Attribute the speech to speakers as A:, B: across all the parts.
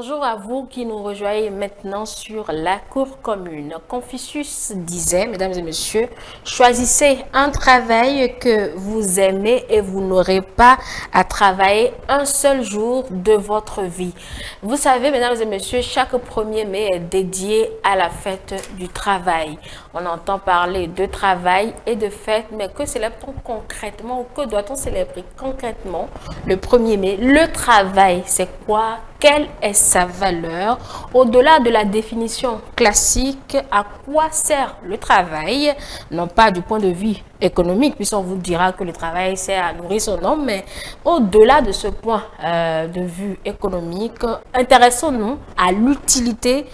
A: Bonjour à vous qui nous rejoignez maintenant sur la cour commune. Confucius disait, mesdames et messieurs, choisissez un travail que vous aimez et vous n'aurez pas à travailler un seul jour de votre vie. Vous savez, mesdames et messieurs, chaque 1er mai est dédié à la fête du travail. On entend parler de travail et de fête, mais que célèbre-t-on concrètement ou que doit-on célébrer concrètement le 1er mai? Le travail, c'est quoi? Quelle est sa valeur? Au-delà de la définition classique, à quoi sert le travail? Non pas du point de vue économique, puisqu'on vous dira que le travail sert à nourrir son homme, mais au-delà de ce point de vue économique, intéressons-nous à l'utilité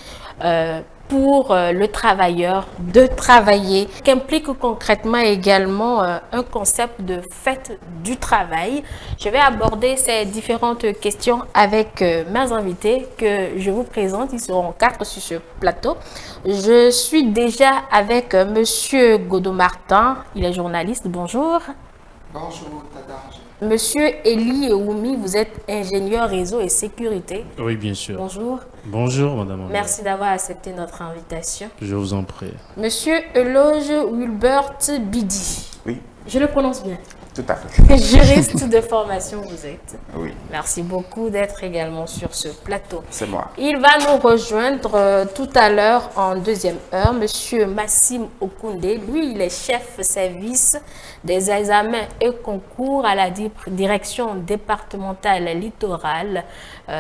A: pour le travailleur de travailler, qu'implique concrètement également un concept de fête du travail. Je vais aborder ces différentes questions avec mes invités que je vous présente. Ils seront 4 sur ce plateau. Je suis déjà avec Monsieur Godot Martin, il est journaliste. Bonjour.
B: Bonjour, Tata.
A: Monsieur Eli Oumi, vous êtes ingénieur réseau et sécurité.
C: Oui, bien sûr.
A: Bonjour.
C: Bonjour, madame.
A: Merci d'avoir accepté notre invitation.
C: Je vous en prie.
A: Monsieur Eloge Wilbert Bidi.
B: Oui,
A: Je le prononce bien.
B: tout à fait.
A: Juriste de formation, vous êtes.
B: Oui,
A: Merci beaucoup d'être également sur ce plateau.
B: c'est moi.
A: Il va nous rejoindre tout à l'heure en deuxième heure, Monsieur Massim Okounde. Lui, il est chef service des examens et concours à la direction départementale littorale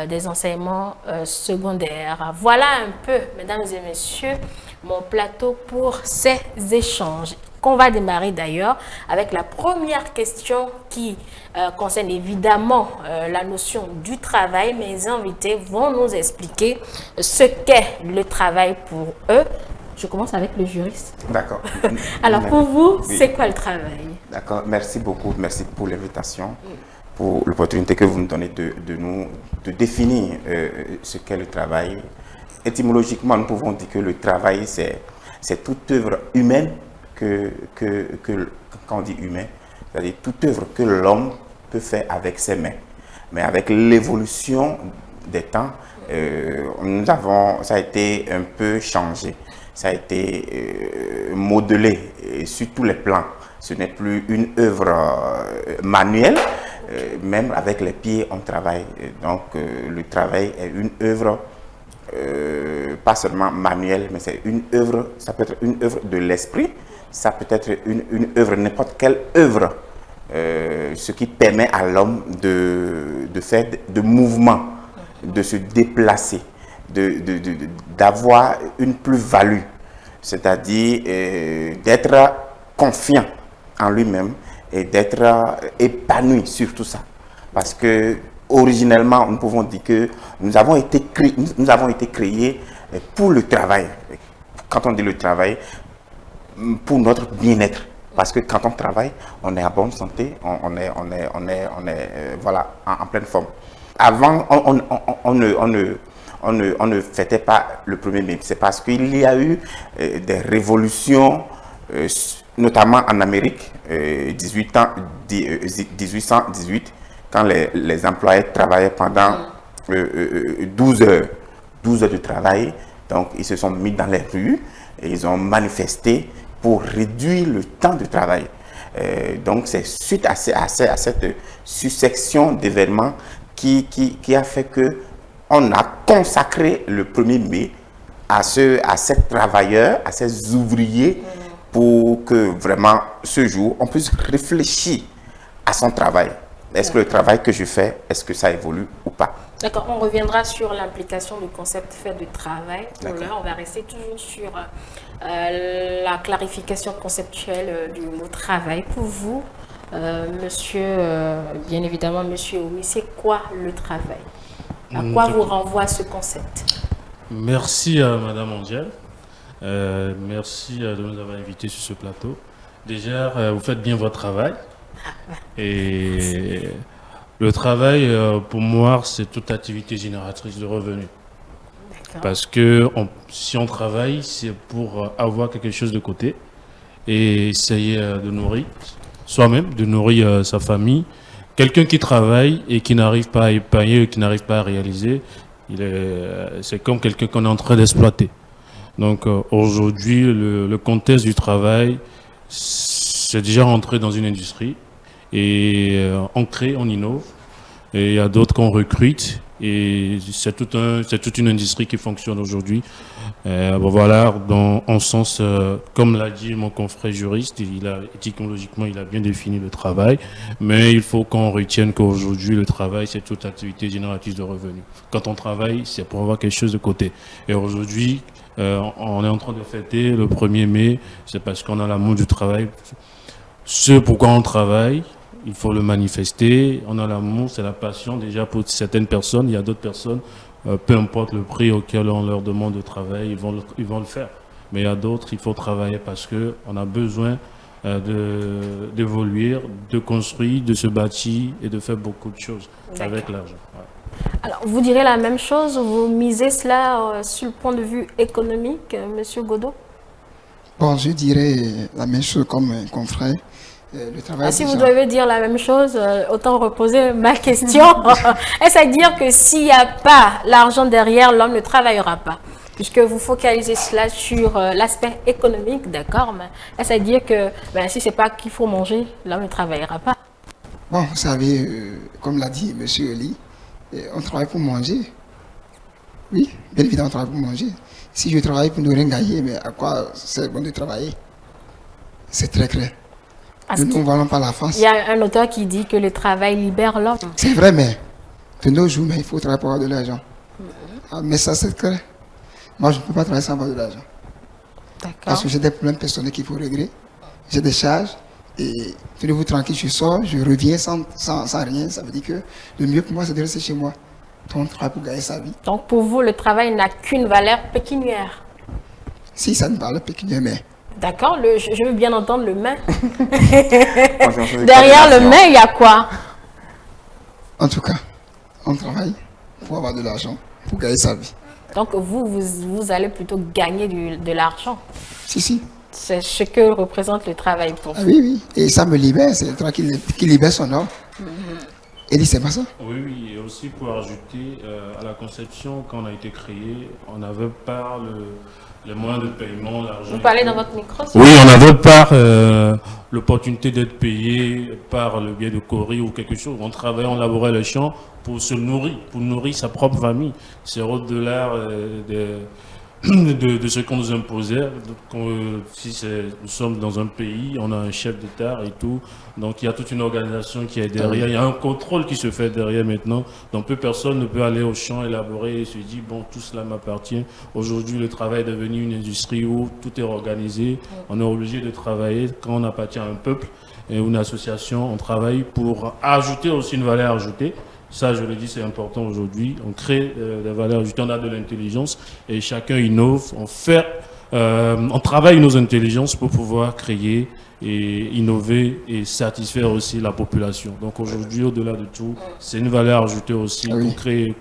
A: des enseignements secondaires. Voilà un peu, mesdames et messieurs, mon plateau pour ces échanges. Qu'on va démarrer d'ailleurs avec la première question qui concerne évidemment la notion du travail. Mes invités vont nous expliquer ce qu'est le travail pour eux. Je commence avec le juriste.
B: D'accord.
A: Alors pour vous,
B: Oui.
A: c'est quoi le travail?
B: D'accord, merci beaucoup. Merci pour l'invitation, pour l'opportunité que vous nous donnez de définir ce qu'est le travail. Étymologiquement, nous pouvons dire que le travail, c'est toute œuvre humaine quand on dit humain, c'est-à-dire toute œuvre que l'homme peut faire avec ses mains. Mais avec l'évolution des temps, ça a été un peu changé, ça a été modelé sur tous les plans. Ce n'est plus une œuvre manuelle, même avec les pieds on travaille. Donc le travail est une œuvre pas seulement manuelle, mais c'est une œuvre, ça peut être une œuvre de l'esprit, ça peut être une œuvre, n'importe quelle œuvre, ce qui permet à l'homme de faire de mouvements, de se déplacer, d'avoir une plus-value, c'est-à-dire d'être confiant en lui-même et d'être épanoui sur tout ça. Parce que originellement, nous pouvons dire que nous avons été créés pour le travail. Quand on dit le travail, pour notre bien-être. Parce que quand on travaille, on est en bonne santé, on est voilà, en pleine forme. Avant, on ne fêtait pas le 1er mai. C'est parce qu'il y a eu des révolutions, notamment en Amérique, 1818, quand les employés travaillaient pendant 12 heures de travail. Donc, ils se sont mis dans les rues et ils ont manifesté pour réduire le temps de travail. Donc, c'est suite à cette succession d'événements qui a fait qu'on a consacré le 1er mai à ces travailleurs, à ces ouvriers, pour que vraiment ce jour, on puisse réfléchir à son travail. Est-ce que le travail que je fais, est-ce que ça évolue ou pas?
A: D'accord, on reviendra sur l'implication du concept fait de travail. Pour l'heure, on va rester toujours sur la clarification conceptuelle du mot travail. Pour vous, bien évidemment, monsieur Oumi, c'est quoi le travail? À quoi vous renvoie ce concept?
C: Merci à madame Mondial. Merci de nous avoir invités sur ce plateau. Déjà, vous faites bien votre travail. Et le travail, pour moi, c'est toute activité génératrice de revenus. Parce que si on travaille, c'est pour avoir quelque chose de côté et essayer de nourrir soi-même, de nourrir sa famille. Quelqu'un qui travaille et qui n'arrive pas à épargner, qui n'arrive pas à réaliser, C'est comme quelqu'un qu'on est en train d'exploiter. Donc aujourd'hui, le contexte du travail, c'est déjà rentré dans une industrie et on crée, on innove. Et il y a d'autres qu'on recrute et c'est toute une industrie qui fonctionne aujourd'hui. Voilà, en sens, comme l'a dit mon confrère juriste, étymologiquement, il a bien défini le travail, mais il faut qu'on retienne qu'aujourd'hui, le travail, c'est toute activité génératrice de revenus. Quand on travaille, c'est pour avoir quelque chose de côté. Et aujourd'hui, on est en train de fêter le 1er mai, c'est parce qu'on a l'amour du travail. Ce pourquoi on travaille, il faut le manifester. On a l'amour, c'est la passion. Déjà pour certaines personnes, il y a d'autres personnes, peu importe le prix auquel on leur demande de travailler, ils vont le faire. Mais il y a d'autres, il faut travailler parce qu'on a besoin d'évoluer, de construire, de se bâtir et de faire beaucoup de choses avec l'argent. Ouais.
A: Alors, vous direz la même chose, vous misez cela sur le point de vue économique, Monsieur Godot?
D: Bon, je dirais la même chose comme un confrère. Le travail
A: si vous devez dire la même chose, autant reposer ma question. Est-ce à dire que s'il n'y a pas l'argent derrière, l'homme ne travaillera pas? Puisque vous focalisez cela sur l'aspect économique, d'accord, mais est-ce à dire que si ce n'est pas qu'il faut manger, l'homme ne travaillera pas?
D: Bon, vous savez, comme l'a dit M. Eli, on travaille pour manger. Oui, bien évidemment, on travaille pour manger. Si je travaille pour ne rien gagner, mais à quoi c'est bon de travailler? C'est très clair. Nous ne voyons pas la face.
A: Il y a un auteur qui dit que le travail libère l'homme.
D: C'est vrai, mais de nos jours, il faut travailler pour avoir de l'argent. Mais ça, c'est clair. Moi, je ne peux pas travailler sans avoir de l'argent.
A: D'accord.
D: Parce que j'ai des problèmes personnels qu'il faut régler. J'ai des charges. Et tenez-vous tranquille, je sors, je reviens sans rien. Ça veut dire que le mieux pour moi, c'est de rester chez moi. Donc, on travaille pour gagner sa vie.
A: Donc, pour vous, le travail n'a qu'une valeur pécuniaire?
D: Si, ça ne valeur pécuniaire, mais...
A: D'accord, je veux bien entendre le mais. Derrière le mais, il y a quoi?
D: En tout cas, on travaille pour avoir de l'argent, pour gagner sa vie.
A: Donc vous allez plutôt gagner de l'argent?
D: Si.
A: C'est ce que représente le travail pour vous?
D: Oui. Et ça me libère, c'est le travail qui libère son homme. Et c'est pas ça?
C: Oui, et aussi pour ajouter, à la conception, quand on a été créé, on n'avait pas les moyens de paiement, l'argent.
A: Vous parlez dans votre micro?
C: Oui, on n'avait pas l'opportunité d'être payé par le biais de Cori ou quelque chose. On travaillait, on labourait les champs pour se nourrir, pour nourrir sa propre famille. C'est au-delà de ce qu'on nous imposait. Si nous sommes dans un pays, on a un chef d'État et tout, donc il y a toute une organisation qui est derrière, il y a un contrôle qui se fait derrière maintenant, donc personne ne peut aller au champ élaborer et se dire bon, tout cela m'appartient. Aujourd'hui, le travail est devenu une industrie où tout est organisé, on est obligé de travailler quand on appartient à un peuple et une association, on travaille pour ajouter aussi une valeur ajoutée. Ça, je le dis, c'est important aujourd'hui. On crée des valeurs ajoutées, on a de l'intelligence et chacun innove. On travaille nos intelligences pour pouvoir créer et innover et satisfaire aussi la population. Donc aujourd'hui, au-delà de tout, c'est une valeur ajoutée aussi qu'on crée et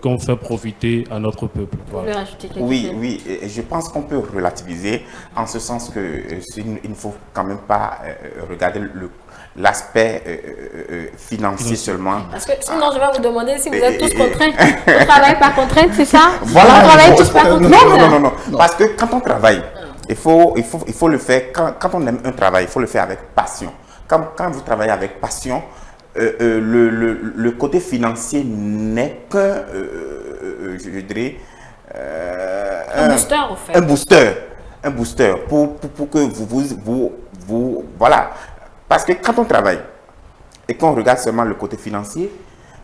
C: qu'on fait profiter à notre peuple.
B: Voilà. Oui, et je pense qu'on peut relativiser en ce sens que il ne faut quand même pas regarder l'aspect financier seulement.
A: Parce que sinon, je vais vous demander si vous êtes tous contraints. Vous ne travaillez pas contraints, c'est ça?
B: Voilà.
A: Vous travaillez tous pas contraints?
B: Non. Parce que quand on travaille, il faut le faire, quand on aime un travail, il faut le faire avec passion. Quand vous travaillez avec passion, le côté financier n'est qu'un, je dirais,
A: un booster, en fait.
B: Un booster pour que vous voilà. Parce que quand on travaille et qu'on regarde seulement le côté financier,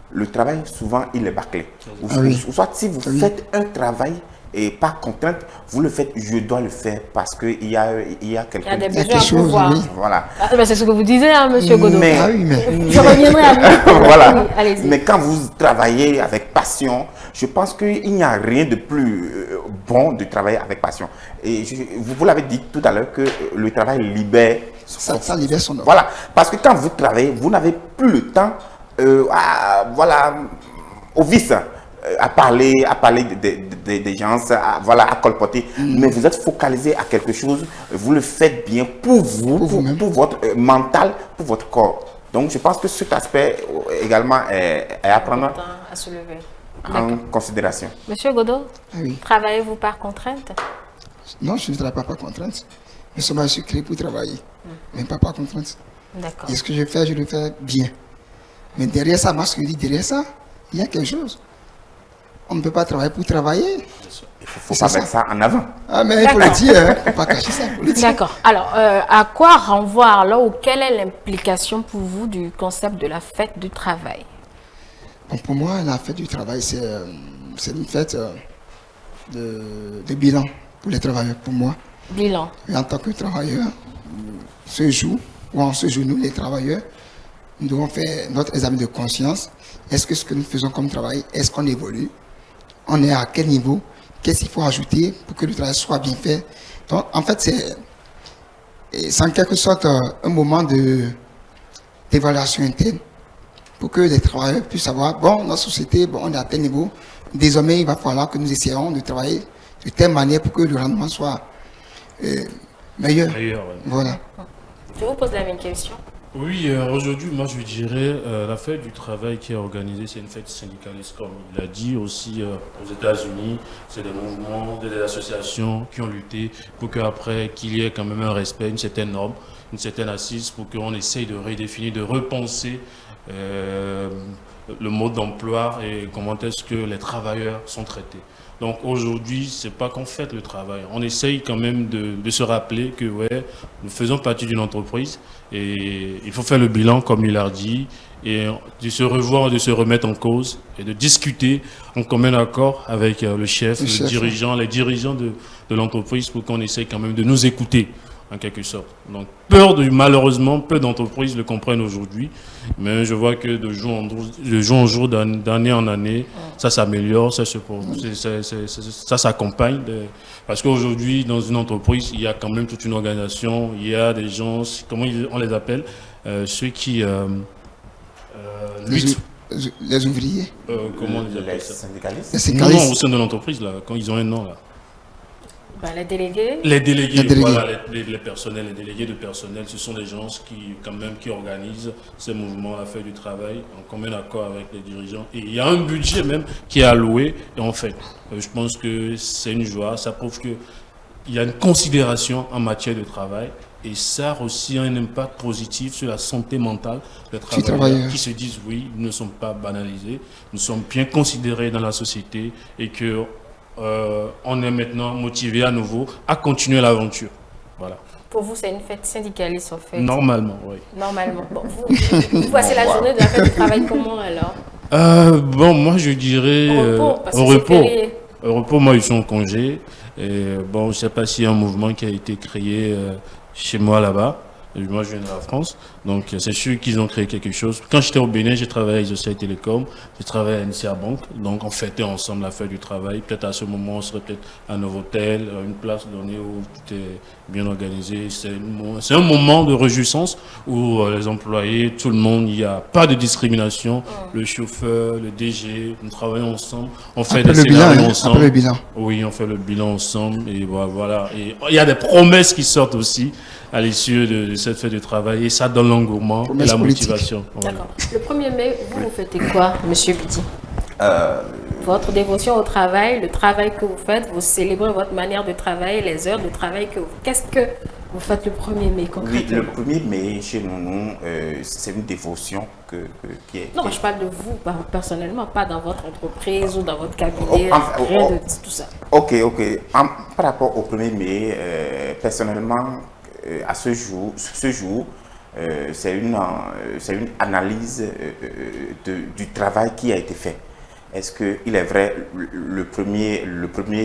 B: le travail, souvent, il est bâclé. Ou soit, si vous faites un travail et pas contrainte, vous le faites, je dois le faire parce qu'il y a quelqu'un.
A: Il y a des besoins à pouvoir.
B: Voilà.
A: C'est ce que vous disiez, hein, M. Godot.
B: Mais,
A: je reviendrai à vous.
B: Voilà.
A: Oui, allez-y.
B: Mais quand vous travaillez avec passion, je pense qu'il n'y a rien de plus bon de travailler avec passion. Et vous l'avez dit tout à l'heure que le travail libère
D: ça libère son homme.
B: Voilà. Parce que quand vous travaillez, vous n'avez plus le temps au vice. À parler des gens, à colporter. Mais vous êtes focalisé à quelque chose, vous le faites bien pour vous, pour votre mental, pour votre corps. Donc, je pense que cet aspect également est à prendre.
A: À se lever.
B: en considération.
A: Monsieur Godot,
D: Oui.
A: travaillez-vous par contrainte?
D: Non, je ne travaille pas par contrainte. Le chômage, je suis créé pour travailler, mais pas par contrainte.
A: D'accord.
D: Et ce que je fais bien. Mais derrière ça, moi, ce que je dis, derrière ça, il y a quelque chose. On ne peut pas travailler pour travailler.
B: Il ne faut pas mettre ça en avant.
D: Ah, mais il faut le dire, hein. Il ne faut pas cacher ça, il faut le dire.
A: D'accord. Alors, à quoi renvoie alors ou quelle est l'implication pour vous du concept de la fête du travail?
D: Bon, pour moi, la fête du travail, c'est une fête de bilan pour les travailleurs, pour moi.
A: Bilan.
D: Et en tant que travailleur, on se joue, nous les travailleurs, nous devons faire notre examen de conscience. Est-ce que ce que nous faisons comme travail, est-ce qu'on évolue? On est à quel niveau? Qu'est-ce qu'il faut ajouter pour que le travail soit bien fait? Donc, en fait, c'est en quelque sorte un moment d'évaluation interne pour que les travailleurs puissent savoir, bon, notre société, bon, on est à tel niveau. Désormais, il va falloir que nous essayons de travailler de telle manière pour que le rendement soit meilleur.
C: Meilleur, ouais.
D: Voilà.
A: Je vous pose la même question.
C: Oui, aujourd'hui, moi je dirais la fête du travail qui est organisée, c'est une fête syndicaliste, comme il a dit aussi aux États-Unis. C'est des mouvements, des associations qui ont lutté pour qu'après qu'il y ait quand même un respect, une certaine norme, une certaine assise, pour qu'on essaye de redéfinir, de repenser le mode d'emploi et comment est-ce que les travailleurs sont traités. Donc aujourd'hui, c'est pas qu'on fête le travail. On essaye quand même de se rappeler que ouais, nous faisons partie d'une entreprise et il faut faire le bilan comme il a dit et de se revoir, de se remettre en cause et de discuter en commun accord avec le chef, dirigeant, les dirigeants de l'entreprise pour qu'on essaye quand même de nous écouter en quelque sorte. Donc malheureusement, peu d'entreprises le comprennent aujourd'hui, mais je vois que de jour en jour, d'année en année, ça s'améliore, ça s'accompagne. Parce qu'aujourd'hui, dans une entreprise, il y a quand même toute une organisation, il y a des gens, comment on les appelle, ceux qui luttent.
D: Les ouvriers.
C: Comment on les appelle ça?
B: Syndicalistes.
D: Les syndicalistes.
C: Non, au sein de l'entreprise, là, quand ils ont un nom, là.
A: Ben, les délégués.
C: Les délégués,
D: Les délégués.
C: voilà, les personnels, les délégués de personnel, ce sont des gens qui, quand même, qui organisent ces mouvements, la fête du travail, en commun accord avec les dirigeants. Et il y a un budget même qui est alloué. Et en fait, je pense que c'est une joie. Ça prouve qu'il y a une considération en matière de travail. Et ça a aussi un impact positif sur la santé mentale des travailleurs qui se disent oui, nous ne sommes pas banalisés, nous sommes bien considérés dans la société et que on est maintenant motivé à nouveau à continuer l'aventure. Voilà.
A: Pour vous, c'est une fête syndicaliste en fait?
C: Normalement, oui.
A: Normalement. Bon, vous voici la journée de la fête du travail comment alors?
C: Bon, moi je dirais
A: au repos, parce que
C: au
A: c'est
C: repos.
A: férié.
C: Au repos, moi ils sont en congé. Et, bon, je ne sais pas s'il y a un mouvement qui a été créé chez moi là-bas. Moi, je viens de la France, donc c'est sûr qu'ils ont créé quelque chose. Quand j'étais au Bénin, j'ai travaillé avec Société Télécom, j'ai travaillé à NCA Bank, donc on fêtait ensemble la fête du travail. Peut-être à ce moment, on serait peut-être à un hôtel, une place donnée où tout est bien organisé. C'est un moment de réjouissance où les employés, tout le monde, il n'y a pas de discrimination. Le chauffeur, le DG, nous travaillons ensemble, on fait des scénarios ensemble.
D: Après le bilan.
C: Oui, on fait le bilan ensemble et voilà. Et il y a des promesses qui sortent aussi à l'issue de cette fête de travail et ça donne l'engouement et la motivation. Voilà.
A: D'accord. Le 1er mai, vous fêtez quoi, Monsieur Biti? Votre dévotion au travail, le travail que vous faites, vous célébrez votre manière de travailler, les heures de travail que vous... Qu'est-ce que vous faites le 1er mai concrètement?
B: Oui, le 1er mai, chez nous, c'est une dévotion qui est...
A: Non, je parle de vous personnellement, pas dans votre entreprise ou dans votre cabinet, rien de tout ça.
B: Ok. Par rapport au 1er mai, personnellement, à ce jour, c'est une analyse du travail qui a été fait. Est-ce qu'il est vrai, le premier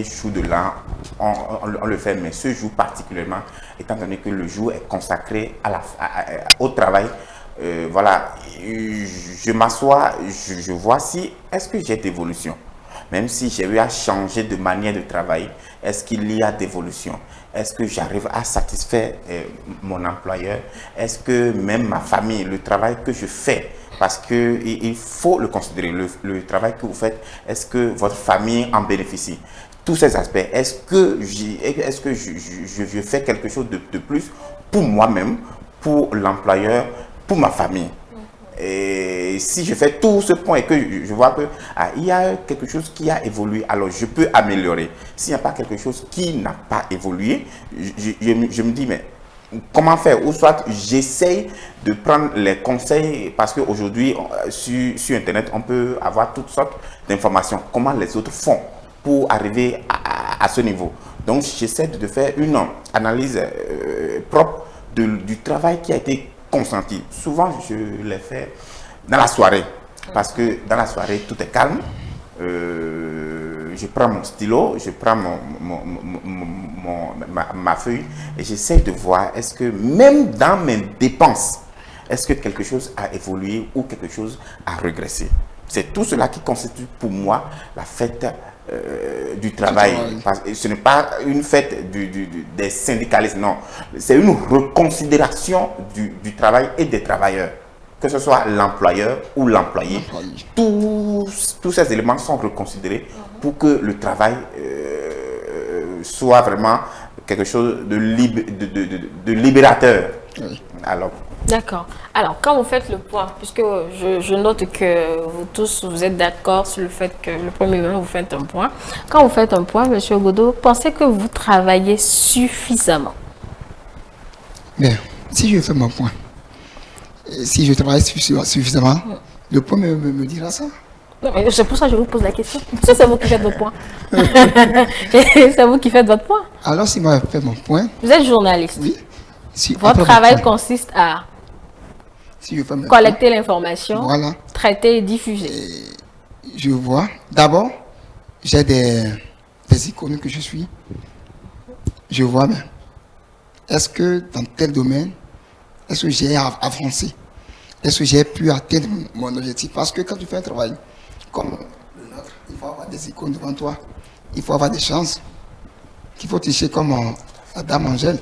B: jour de l'an, on le fait, mais ce jour particulièrement, étant donné que le jour est consacré au travail, voilà, je m'assois, je vois si, est-ce que j'ai d'évolution? Même si j'ai eu à changer de manière de travailler, est-ce qu'il y a d'évolution? Est-ce que j'arrive à satisfaire mon employeur? Est-ce que même ma famille, le travail que je fais, parce qu'il faut le considérer, le travail que vous faites, est-ce que votre famille en bénéficie? Tous ces aspects, est-ce que je fais quelque chose de plus pour moi-même, pour l'employeur, pour ma famille? Et Et si je fais tout ce point et que je vois que il y a quelque chose qui a évolué, alors je peux améliorer. S'il n'y a pas quelque chose qui n'a pas évolué, je me dis, mais comment faire? Ou soit j'essaye de prendre les conseils, parce qu'aujourd'hui, sur Internet, on peut avoir toutes sortes d'informations. Comment les autres font pour arriver à ce niveau. Donc, j'essaie de faire une analyse propre du travail qui a été consenti. Souvent, je l'ai fait dans la soirée, parce que dans la soirée, tout est calme. Je prends mon stylo, je prends ma feuille et j'essaie de voir, est-ce que même dans mes dépenses, est-ce que quelque chose a évolué ou quelque chose a régressé. C'est tout cela qui constitue pour moi la fête du travail. Ce n'est pas une fête des syndicalistes, non. C'est une reconsidération du travail et des travailleurs. Que ce soit l'employeur ou l'employé, tous ces éléments sont reconsidérés pour que le travail soit vraiment quelque chose de libérateur.
D: Oui.
B: Alors,
A: D'accord. Alors, quand vous faites le point, puisque je note que vous tous, vous êtes d'accord sur le fait que le premier moment, vous faites un point. Quand vous faites un point, Monsieur Godot, pensez que vous travaillez suffisamment?
D: Bien, si je fais mon point, si je travaille suffisamment, le point me dira ça.
A: Non, mais c'est pour ça que je vous pose la question. C'est vous qui faites votre point. C'est vous qui faites votre point.
D: Alors, si moi je fais mon point,
A: Vous êtes journaliste.
D: oui. Si
A: Votre
D: après mon
A: travail
D: point,
A: consiste à
D: si je fais mon
A: collecter l'information,
D: Voilà.
A: traiter et diffuser.
D: je vois. D'abord, j'ai des icônes que je suis. Je vois, mais est-ce que dans tel domaine, est-ce que j'ai avancé? Est-ce que j'ai pu atteindre mon objectif? Parce que quand tu fais un travail comme le nôtre, il faut avoir des icônes devant toi. Il faut avoir des chances. Il faut tricher comme la dame Angèle.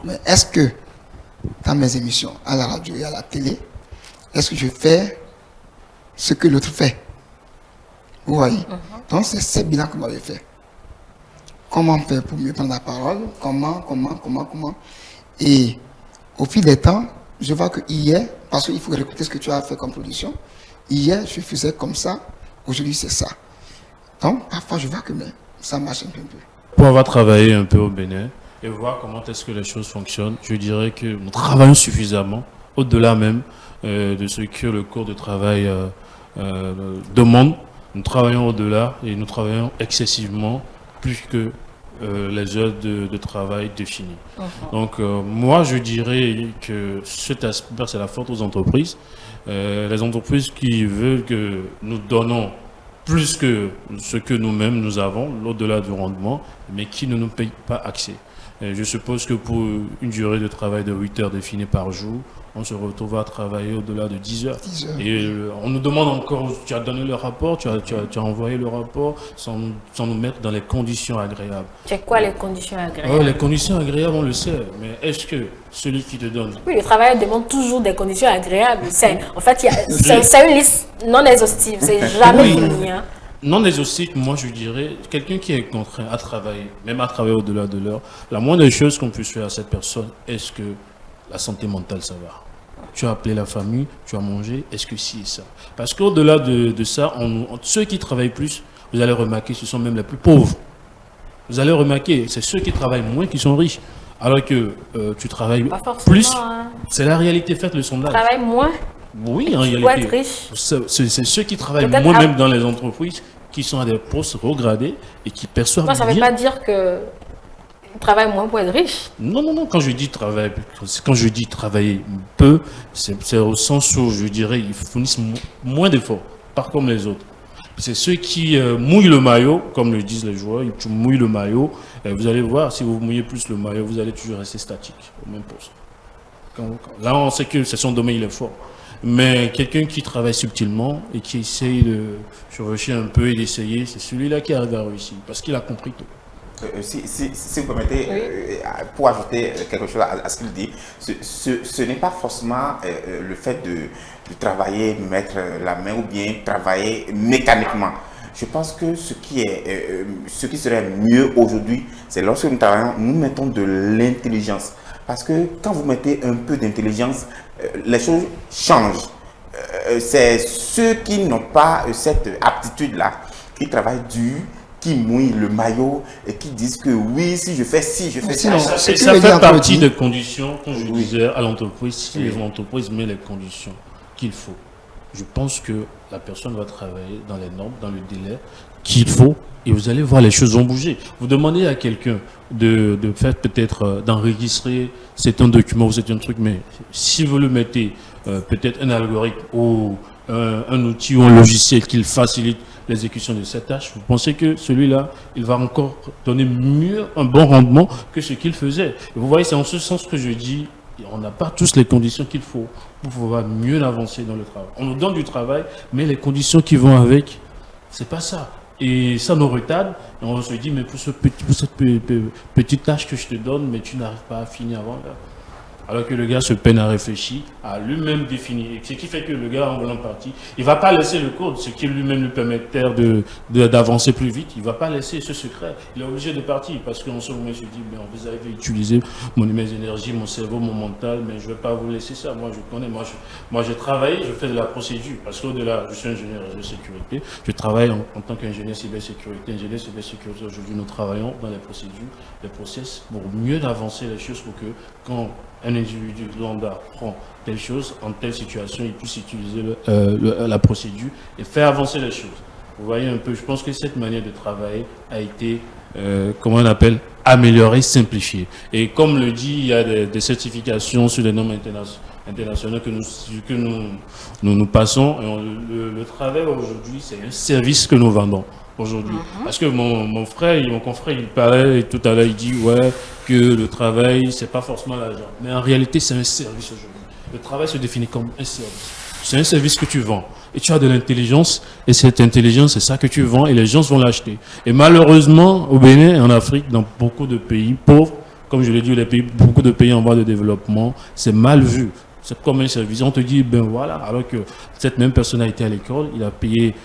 D: Mais est-ce que dans mes émissions, à la radio et à la télé, est-ce que je fais ce que l'autre fait? Vous voyez? Donc, c'est ce bilan que m'avait fait. Comment faire pour mieux prendre la parole? Comment? Et au fil des temps, je vois que hier, parce qu'il faut réécouter ce que tu as fait comme production, hier, je faisais comme ça, aujourd'hui, c'est ça. Donc, parfois, je vois que mais, ça marche un peu.
C: Pour avoir travaillé un peu au Bénin et voir comment est-ce que les choses fonctionnent, je dirais que nous travaillons suffisamment, au-delà même de ce que le cours de travail demande. Nous travaillons au-delà et nous travaillons excessivement plus que les heures de travail définies. Donc moi je dirais que cet aspect, c'est la faute aux entreprises. Les entreprises qui veulent que nous donnons plus que ce que nous-mêmes nous avons, au-delà du rendement, mais qui ne nous payent pas accès. Je suppose que pour une durée de travail de 8 heures définie par jour, on se retrouve à travailler au-delà de 10 heures.
D: 10 heures.
C: Et on nous demande encore, tu as donné le rapport, tu as envoyé le rapport sans nous mettre dans les conditions agréables.
A: C'est quoi les conditions agréables?
C: Oh, les conditions agréables, on le sait, mais est-ce que celui qui te donne...
A: Oui, le travail demande toujours des conditions agréables. En fait, c'est une liste non exhaustive, c'est jamais
C: Oui.
A: fini. Hein.
C: Non exhaustif, moi je dirais, quelqu'un qui est contraint à travailler, même à travailler au-delà de l'heure, la moindre chose qu'on puisse faire à cette personne, est-ce que la santé mentale ça va? Tu as appelé la famille, tu as mangé, est-ce que si et ça? Parce qu'au-delà de ça, ceux qui travaillent plus, vous allez remarquer, ce sont même les plus pauvres. Vous allez remarquer, c'est ceux qui travaillent moins qui sont riches. Alors que tu travailles
A: Pas forcément,
C: plus,
A: hein.
C: c'est la réalité, faites le sondage.
A: Travaille moins
C: Oui, en
A: pour
C: réalité.
A: être riche.
C: C'est ceux qui travaillent
A: Peut-être
C: moins même dans les entreprises, qui sont à des postes regradés et qui perçoivent
A: Moi, ça ne veut
C: bien.
A: pas dire que travaille moins pour être riche.
C: Non, quand je dis travailler peu, c'est au sens où je dirais ils fournissent moins d'efforts, pas comme les autres. C'est ceux qui mouillent le maillot, comme le disent les joueurs, tu mouilles le maillot, et vous allez voir, si vous mouillez plus le maillot, vous allez toujours rester statique au même poste. Là, on sait que c'est son domaine, il est fort. Mais quelqu'un qui travaille subtilement et qui essaye de chevaucher un peu et d'essayer, c'est celui-là qui arrive à réussir, parce qu'il a compris tout.
B: Si vous permettez, pour ajouter quelque chose à ce qu'il dit, ce n'est pas forcément le fait de travailler, mettre la main ou bien travailler mécaniquement. Je pense que ce qui serait mieux aujourd'hui, c'est lorsque nous travaillons, nous mettons de l'intelligence. Parce que quand vous mettez un peu d'intelligence, les choses changent. c'est ceux qui n'ont pas cette aptitude-là, qui travaillent dur, qui mouillent le maillot et qui disent que oui, si je fais ci, je fais ça.
C: Ça fait partie des conditions, comme je disais, à l'entreprise. Si l'entreprise met les conditions qu'il faut, je pense que la personne va travailler dans les normes, dans le délai qu'il faut, et vous allez voir les choses vont bouger. Vous demandez à quelqu'un de faire peut-être, d'enregistrer certains documents ou certains trucs, mais si vous le mettez peut-être un algorithme ou un outil ou un logiciel qui facilite l'exécution de cette tâche, vous pensez que celui-là, il va encore donner mieux un bon rendement que ce qu'il faisait. Et vous voyez, c'est en ce sens que je dis, on n'a pas tous les conditions qu'il faut pour pouvoir mieux avancer dans le travail. On nous donne du travail, mais les conditions qui vont avec, c'est pas ça. Et ça nous retarde, et on se dit, mais pour cette petite tâche que je te donne, mais tu n'arrives pas à finir avant l'heure. Alors que le gars se peine à réfléchir, à lui-même définir. Ce qui fait que le gars, en voulant partir, il ne va pas laisser le code, ce qui lui-même lui permettait d'avancer plus vite. Il ne va pas laisser ce secret. Il est obligé de partir parce qu'en ce moment, il se dit, ben, vous avez utilisé mes énergies, mon cerveau, mon mental, mais je ne vais pas vous laisser ça. Moi, je connais. Moi, je travaille, je fais de la procédure. Parce qu'au-delà, je suis ingénieur de sécurité. Je travaille en tant qu'ingénieur cybersécurité. Ingénieur cybersécurité, aujourd'hui, nous travaillons dans les procédures, les process, pour mieux avancer les choses pour que quand un individu lambda prend telle chose, en telle situation, il puisse utiliser la procédure et faire avancer les choses. Vous voyez un peu, je pense que cette manière de travailler a été, comment on appelle, améliorée, simplifiée. Et comme le dit, il y a des certifications sur les normes internationales que nous passons. Et le travail aujourd'hui, c'est un service que nous vendons aujourd'hui. Parce que mon confrère, il parlait tout à l'heure, il dit ouais, que le travail, c'est pas forcément l'argent. Mais en réalité, c'est un service aujourd'hui. Le travail se définit comme un service. C'est un service que tu vends. Et tu as de l'intelligence, et cette intelligence, c'est ça que tu vends, et les gens vont l'acheter. Et malheureusement, au Bénin, en Afrique, dans beaucoup de pays pauvres, comme je l'ai dit, beaucoup de pays en voie de développement, c'est mal vu. C'est comme un service. On te dit, ben voilà, alors que cette même personne a été à l'école, il a payé,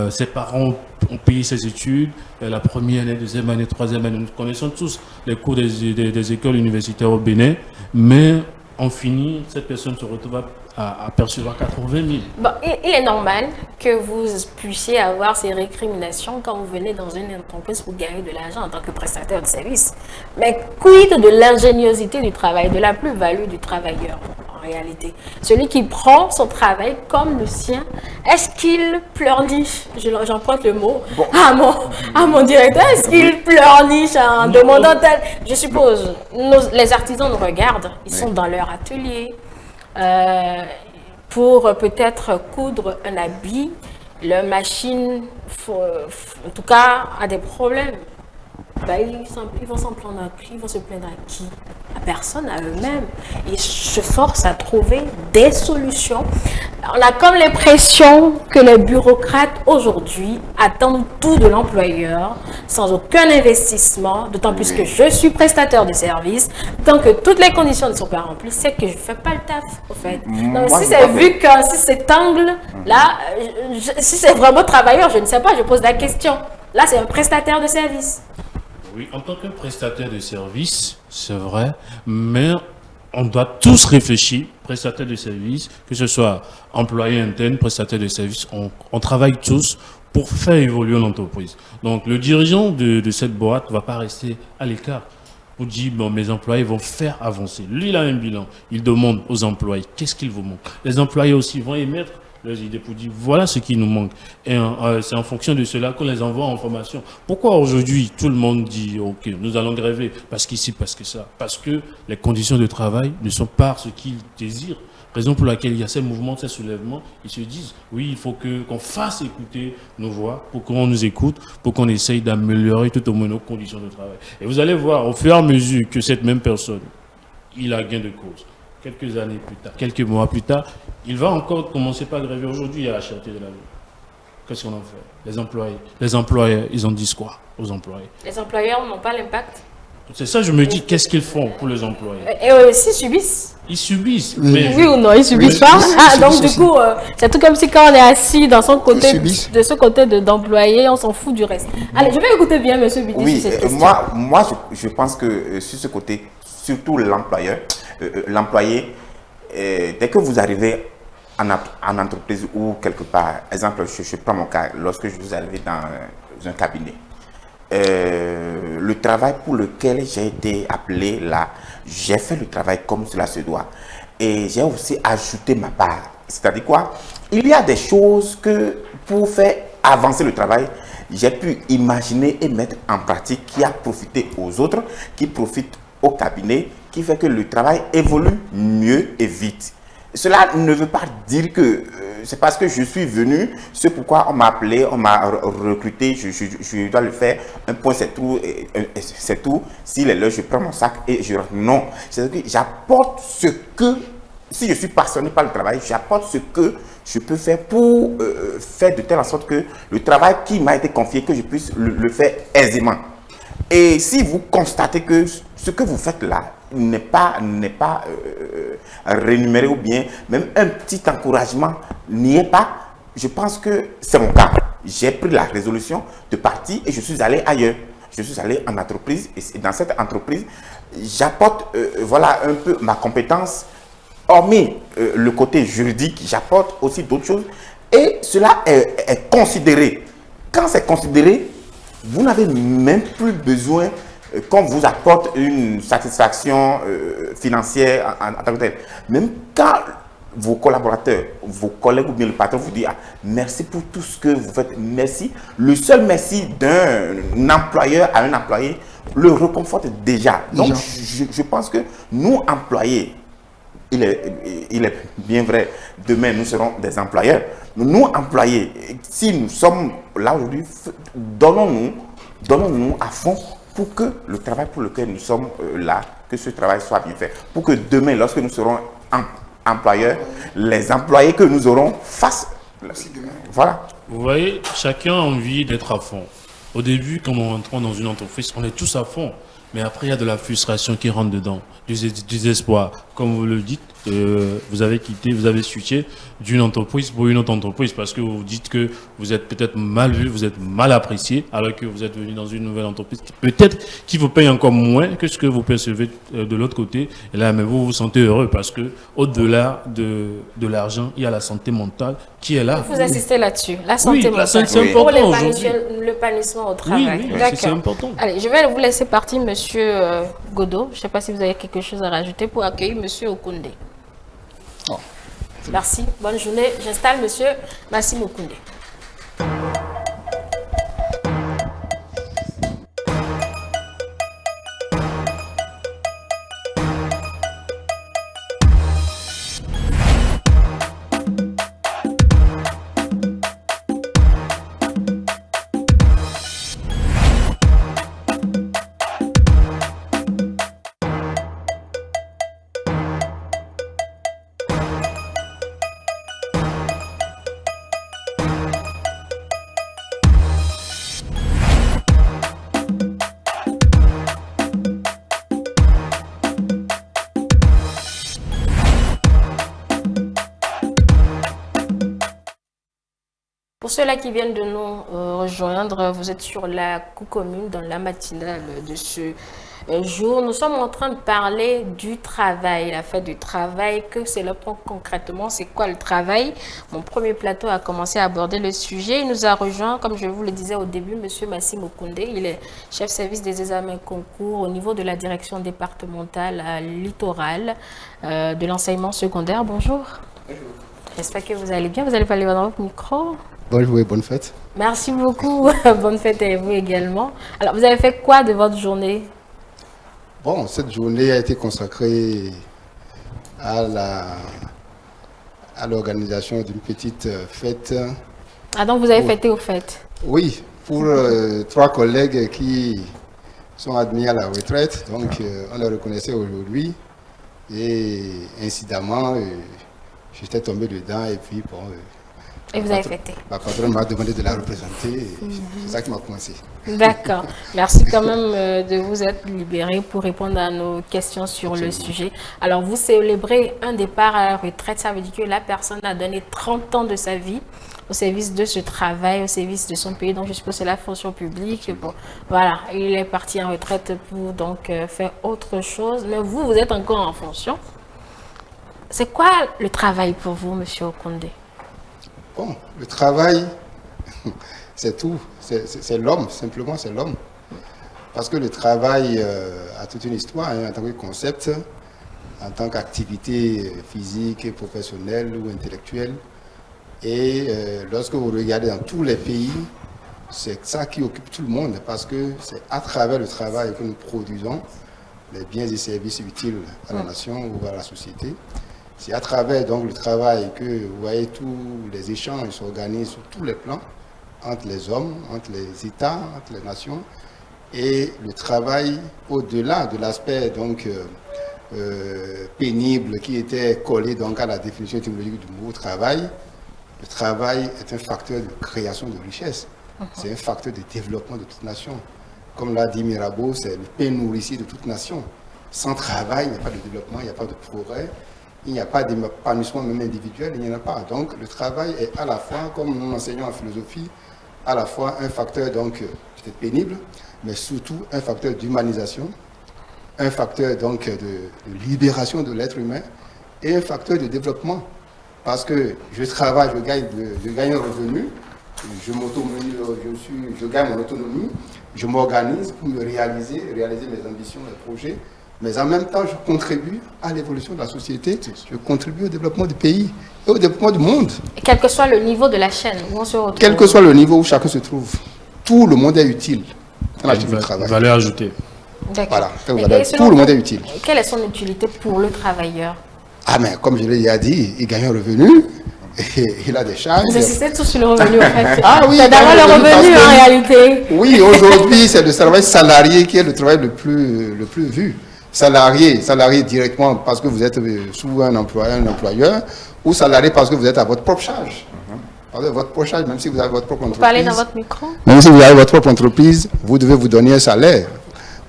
C: ses parents ont payé ses études, la première année, deuxième année, troisième année. Nous connaissons tous les cours des écoles universitaires au Bénin, mais on finit, cette personne se retrouve à percevoir 80 000.
A: Bon, il est normal que vous puissiez avoir ces récriminations quand vous venez dans une entreprise pour gagner de l'argent en tant que prestataire de service. Mais quid de l'ingéniosité du travail, de la plus-value du travailleur en réalité? Celui qui prend son travail comme le sien, est-ce qu'il pleurniche, j'emprunte le mot, à mon directeur, est-ce qu'il pleurniche en demandant tel... Je suppose, les artisans nous regardent, ils sont dans leur atelier, pour peut-être coudre un habit, leur machine, en tout cas, a des problèmes. Ben, ils vont s'en plaindre à qui? Ils vont se plaindre à qui? À personne, à eux-mêmes. Ils se forcent à trouver des solutions. On a comme l'impression que les bureaucrates aujourd'hui attendent tout de l'employeur sans aucun investissement, d'autant plus que je suis prestataire de service. Tant que toutes les conditions ne sont pas remplies, c'est que je ne fais pas le taf, au fait. Donc, si c'est vu que si cet angle-là, si c'est vraiment travailleur, je ne sais pas, je pose la question. Là, c'est un prestataire de service.
C: Oui, en tant que prestataire de service, c'est vrai, mais on doit tous réfléchir, prestataire de service, que ce soit employé interne, prestataire de service, on travaille tous pour faire évoluer l'entreprise. Donc, le dirigeant de cette boîte ne va pas rester à l'écart. On dit, bon, mes employés vont faire avancer. Lui, il a un bilan. Il demande aux employés, qu'est-ce qu'il vous manque? Les employés aussi vont émettre leurs idées pour dire, voilà ce qui nous manque. Et c'est en fonction de cela qu'on les envoie en formation. Pourquoi aujourd'hui, tout le monde dit, OK, nous allons gréver, parce qu'ici, parce que ça? Parce que les conditions de travail ne sont pas ce qu'ils désirent. Raison pour laquelle il y a ces mouvements, ces soulèvements, ils se disent, oui, il faut qu'on fasse écouter nos voix, pour qu'on nous écoute, pour qu'on essaye d'améliorer tout au moins nos conditions de travail. Et vous allez voir, au fur et à mesure que cette même personne, il a gain de cause, quelques années plus tard, quelques mois plus tard, il va encore commencer par gréver. Aujourd'hui, il y a la cherté de la vie. Qu'est-ce qu'on en fait? Les employés, ils en disent quoi aux employés?
A: Les employeurs n'ont pas l'impact.
C: C'est ça, je me dis, qu'est-ce qu'ils font pour les employés?
A: Et aussi subissent.
C: Ils subissent.
A: Mais oui ou non, ils subissent pas. Donc du coup, c'est tout comme si quand on est assis dans son côté, de ce côté d'employé, on s'en fout du reste. Allez, je vais écouter bien Monsieur Bidi sur cette question.
B: Moi, je pense que sur ce côté, surtout l'employé, dès que vous arrivez en entreprise ou quelque part, exemple, je prends mon cas, lorsque je suis arrivé dans un cabinet, le travail pour lequel j'ai été appelé là, j'ai fait le travail comme cela se doit. Et j'ai aussi ajouté ma part. C'est-à-dire quoi? Il y a des choses que pour faire avancer le travail, j'ai pu imaginer et mettre en pratique qui a profité aux autres, qui profite au cabinet, qui fait que le travail évolue mieux et vite. Cela ne veut pas dire que c'est parce que je suis venu, c'est pourquoi on m'a appelé, on m'a recruté, je dois le faire, un point c'est tout, c'est tout. S'il est là, je prends mon sac et je rentre. Non, c'est-à-dire que j'apporte ce que, si je suis passionné par le travail, j'apporte ce que je peux faire pour faire de telle sorte que le travail qui m'a été confié, que je puisse le faire aisément. Et si vous constatez que ce que vous faites là n'est pas rémunéré ou bien même un petit encouragement n'y est pas, je pense que c'est mon cas. J'ai pris la résolution de partir et je suis allé ailleurs. Je suis allé en entreprise et dans cette entreprise, j'apporte voilà un peu ma compétence. Hormis le côté juridique, j'apporte aussi d'autres choses et cela est considéré. Quand c'est considéré, vous n'avez même plus besoin qu'on vous apporte une satisfaction financière en tant que tel. Même quand vos collaborateurs, vos collègues ou bien le patron vous dit ah, merci pour tout ce que vous faites, merci. Le seul merci d'un employeur à un employé le réconforte déjà. Donc, je pense que nous, employés, il est bien vrai, demain nous serons des employeurs. Nous, employés, si nous sommes là aujourd'hui, donnons-nous à fond pour que le travail pour lequel nous sommes là, que ce travail soit bien fait. Pour que demain, lorsque nous serons employeurs, les employés que nous aurons fassent. Voilà.
C: Vous voyez, chacun a envie d'être à fond. Au début, quand on rentre dans une entreprise, on est tous à fond. Mais après, il y a de la frustration qui rentre dedans, du désespoir. Comme vous le dites, vous avez quitté, vous avez switché d'une entreprise pour une autre entreprise parce que vous dites que vous êtes peut-être mal vu, vous êtes mal apprécié, alors que vous êtes venu dans une nouvelle entreprise peut-être qui vous paye encore moins que ce que vous percevez de l'autre côté. Et là, mais vous vous sentez heureux parce que au-delà de l'argent, il y a la santé mentale qui est là.
A: Vous insistez là-dessus, la santé mentale.
C: C'est important
A: pour
C: aujourd'hui.
A: l'épanouissement au travail.
C: Oui, c'est important.
A: Allez, je vais vous laisser partir, Monsieur Godot. Je ne sais pas si vous avez quelque chose à rajouter pour accueillir Monsieur Okoundé.
D: Oh.
A: Merci, bonne journée. J'installe Monsieur Massimo Okoundé. Pour ceux-là qui viennent de nous rejoindre, vous êtes sur la commune dans la matinale de ce jour. Nous sommes en train de parler du travail, la fête du travail. Que cela prend concrètement? C'est quoi le travail? Mon premier plateau a commencé à aborder le sujet. Il nous a rejoint, comme je vous le disais au début, M. Massimo Okoundé. Il est chef service des examens concours au niveau de la direction départementale littorale de l'enseignement secondaire. Bonjour. Bonjour. J'espère que vous allez bien. Vous allez parler dans votre micro.
E: Bonjour et bonne fête.
A: Merci beaucoup. Bonne fête à vous également. Alors, vous avez fait quoi de votre journée?
E: Bon, cette journée a été consacrée à l'organisation d'une petite fête.
A: Ah, donc vous avez fêté aux fêtes?
E: Oui, pour 3 collègues qui sont admis à la retraite. Donc, on les reconnaissait aujourd'hui. Et incidemment, j'étais tombé dedans et puis bon...
A: Et vous avez fêté?
E: Ma patronne m'a demandé de la représenter. C'est ça qui m'a commencé.
A: D'accord. Merci quand même de vous être libéré pour répondre à nos questions sur le sujet. Alors, vous célébrez un départ à la retraite. Ça veut dire que la personne a donné 30 ans de sa vie au service de ce travail, au service de son pays. Donc, je suppose que c'est la fonction publique. Bon, voilà, il est parti en retraite pour donc faire autre chose. Mais vous, vous êtes encore en fonction. C'est quoi le travail pour vous, Monsieur Okondé?
E: Bon, le travail, c'est tout. C'est l'homme, simplement, c'est l'homme. Parce que le travail a toute une histoire, hein, en tant que concept, en tant qu'activité physique, professionnelle ou intellectuelle. Et lorsque vous regardez dans tous les pays, c'est ça qui occupe tout le monde, parce que c'est à travers le travail que nous produisons les biens et services utiles à la nation ou à la société. C'est à travers donc le travail que vous voyez tous les échanges s'organisent sur tous les plans, entre les hommes, entre les États, entre les nations. Et le travail, au-delà de l'aspect donc pénible qui était collé donc à la définition étymologique du mot travail, le travail est un facteur de création de richesse. C'est un facteur de développement de toute nation. Comme l'a dit Mirabeau, c'est le pain nourricier de toute nation. Sans travail, il n'y a pas de développement, il n'y a pas de progrès, il n'y a pas d'épanouissement même individuel, il n'y en a pas. Donc le travail est à la fois, comme nous enseignons en philosophie, à la fois un facteur donc peut-être pénible, mais surtout un facteur d'humanisation, un facteur donc de libération de l'être humain et un facteur de développement. Parce que je travaille, je gagne un revenu, je gagne mon autonomie, je m'organise pour me réaliser mes ambitions, mes projets, mais en même temps, je contribue à l'évolution de la société, je contribue au développement du pays et au développement du monde.
A: Et quel que soit le niveau de la chaîne, où on se retrouve.
E: Quel que soit le niveau où chacun se trouve, tout le monde est utile dans l'activité du travail.
C: Valeur ajoutée.
A: D'accord.
E: Voilà, tout le monde est utile.
A: Quelle est son utilité pour le travailleur?
E: Ah, mais comme je l'ai déjà dit, il gagne un revenu, et il a des charges.
A: Vous insistez tous sur le revenu, en fait.
E: Ah oui,
A: c'est d'abord le revenu, en réalité.
E: Oui, aujourd'hui, c'est le travail salarié qui est le travail le plus vu. Salarié directement parce que vous êtes sous un employeur, ou salarié parce que vous êtes à votre propre charge. Parce que votre propre charge, même si vous avez votre propre entreprise.
A: Vous parlez dans votre micro?
E: Même si vous avez votre propre entreprise, vous devez vous donner un salaire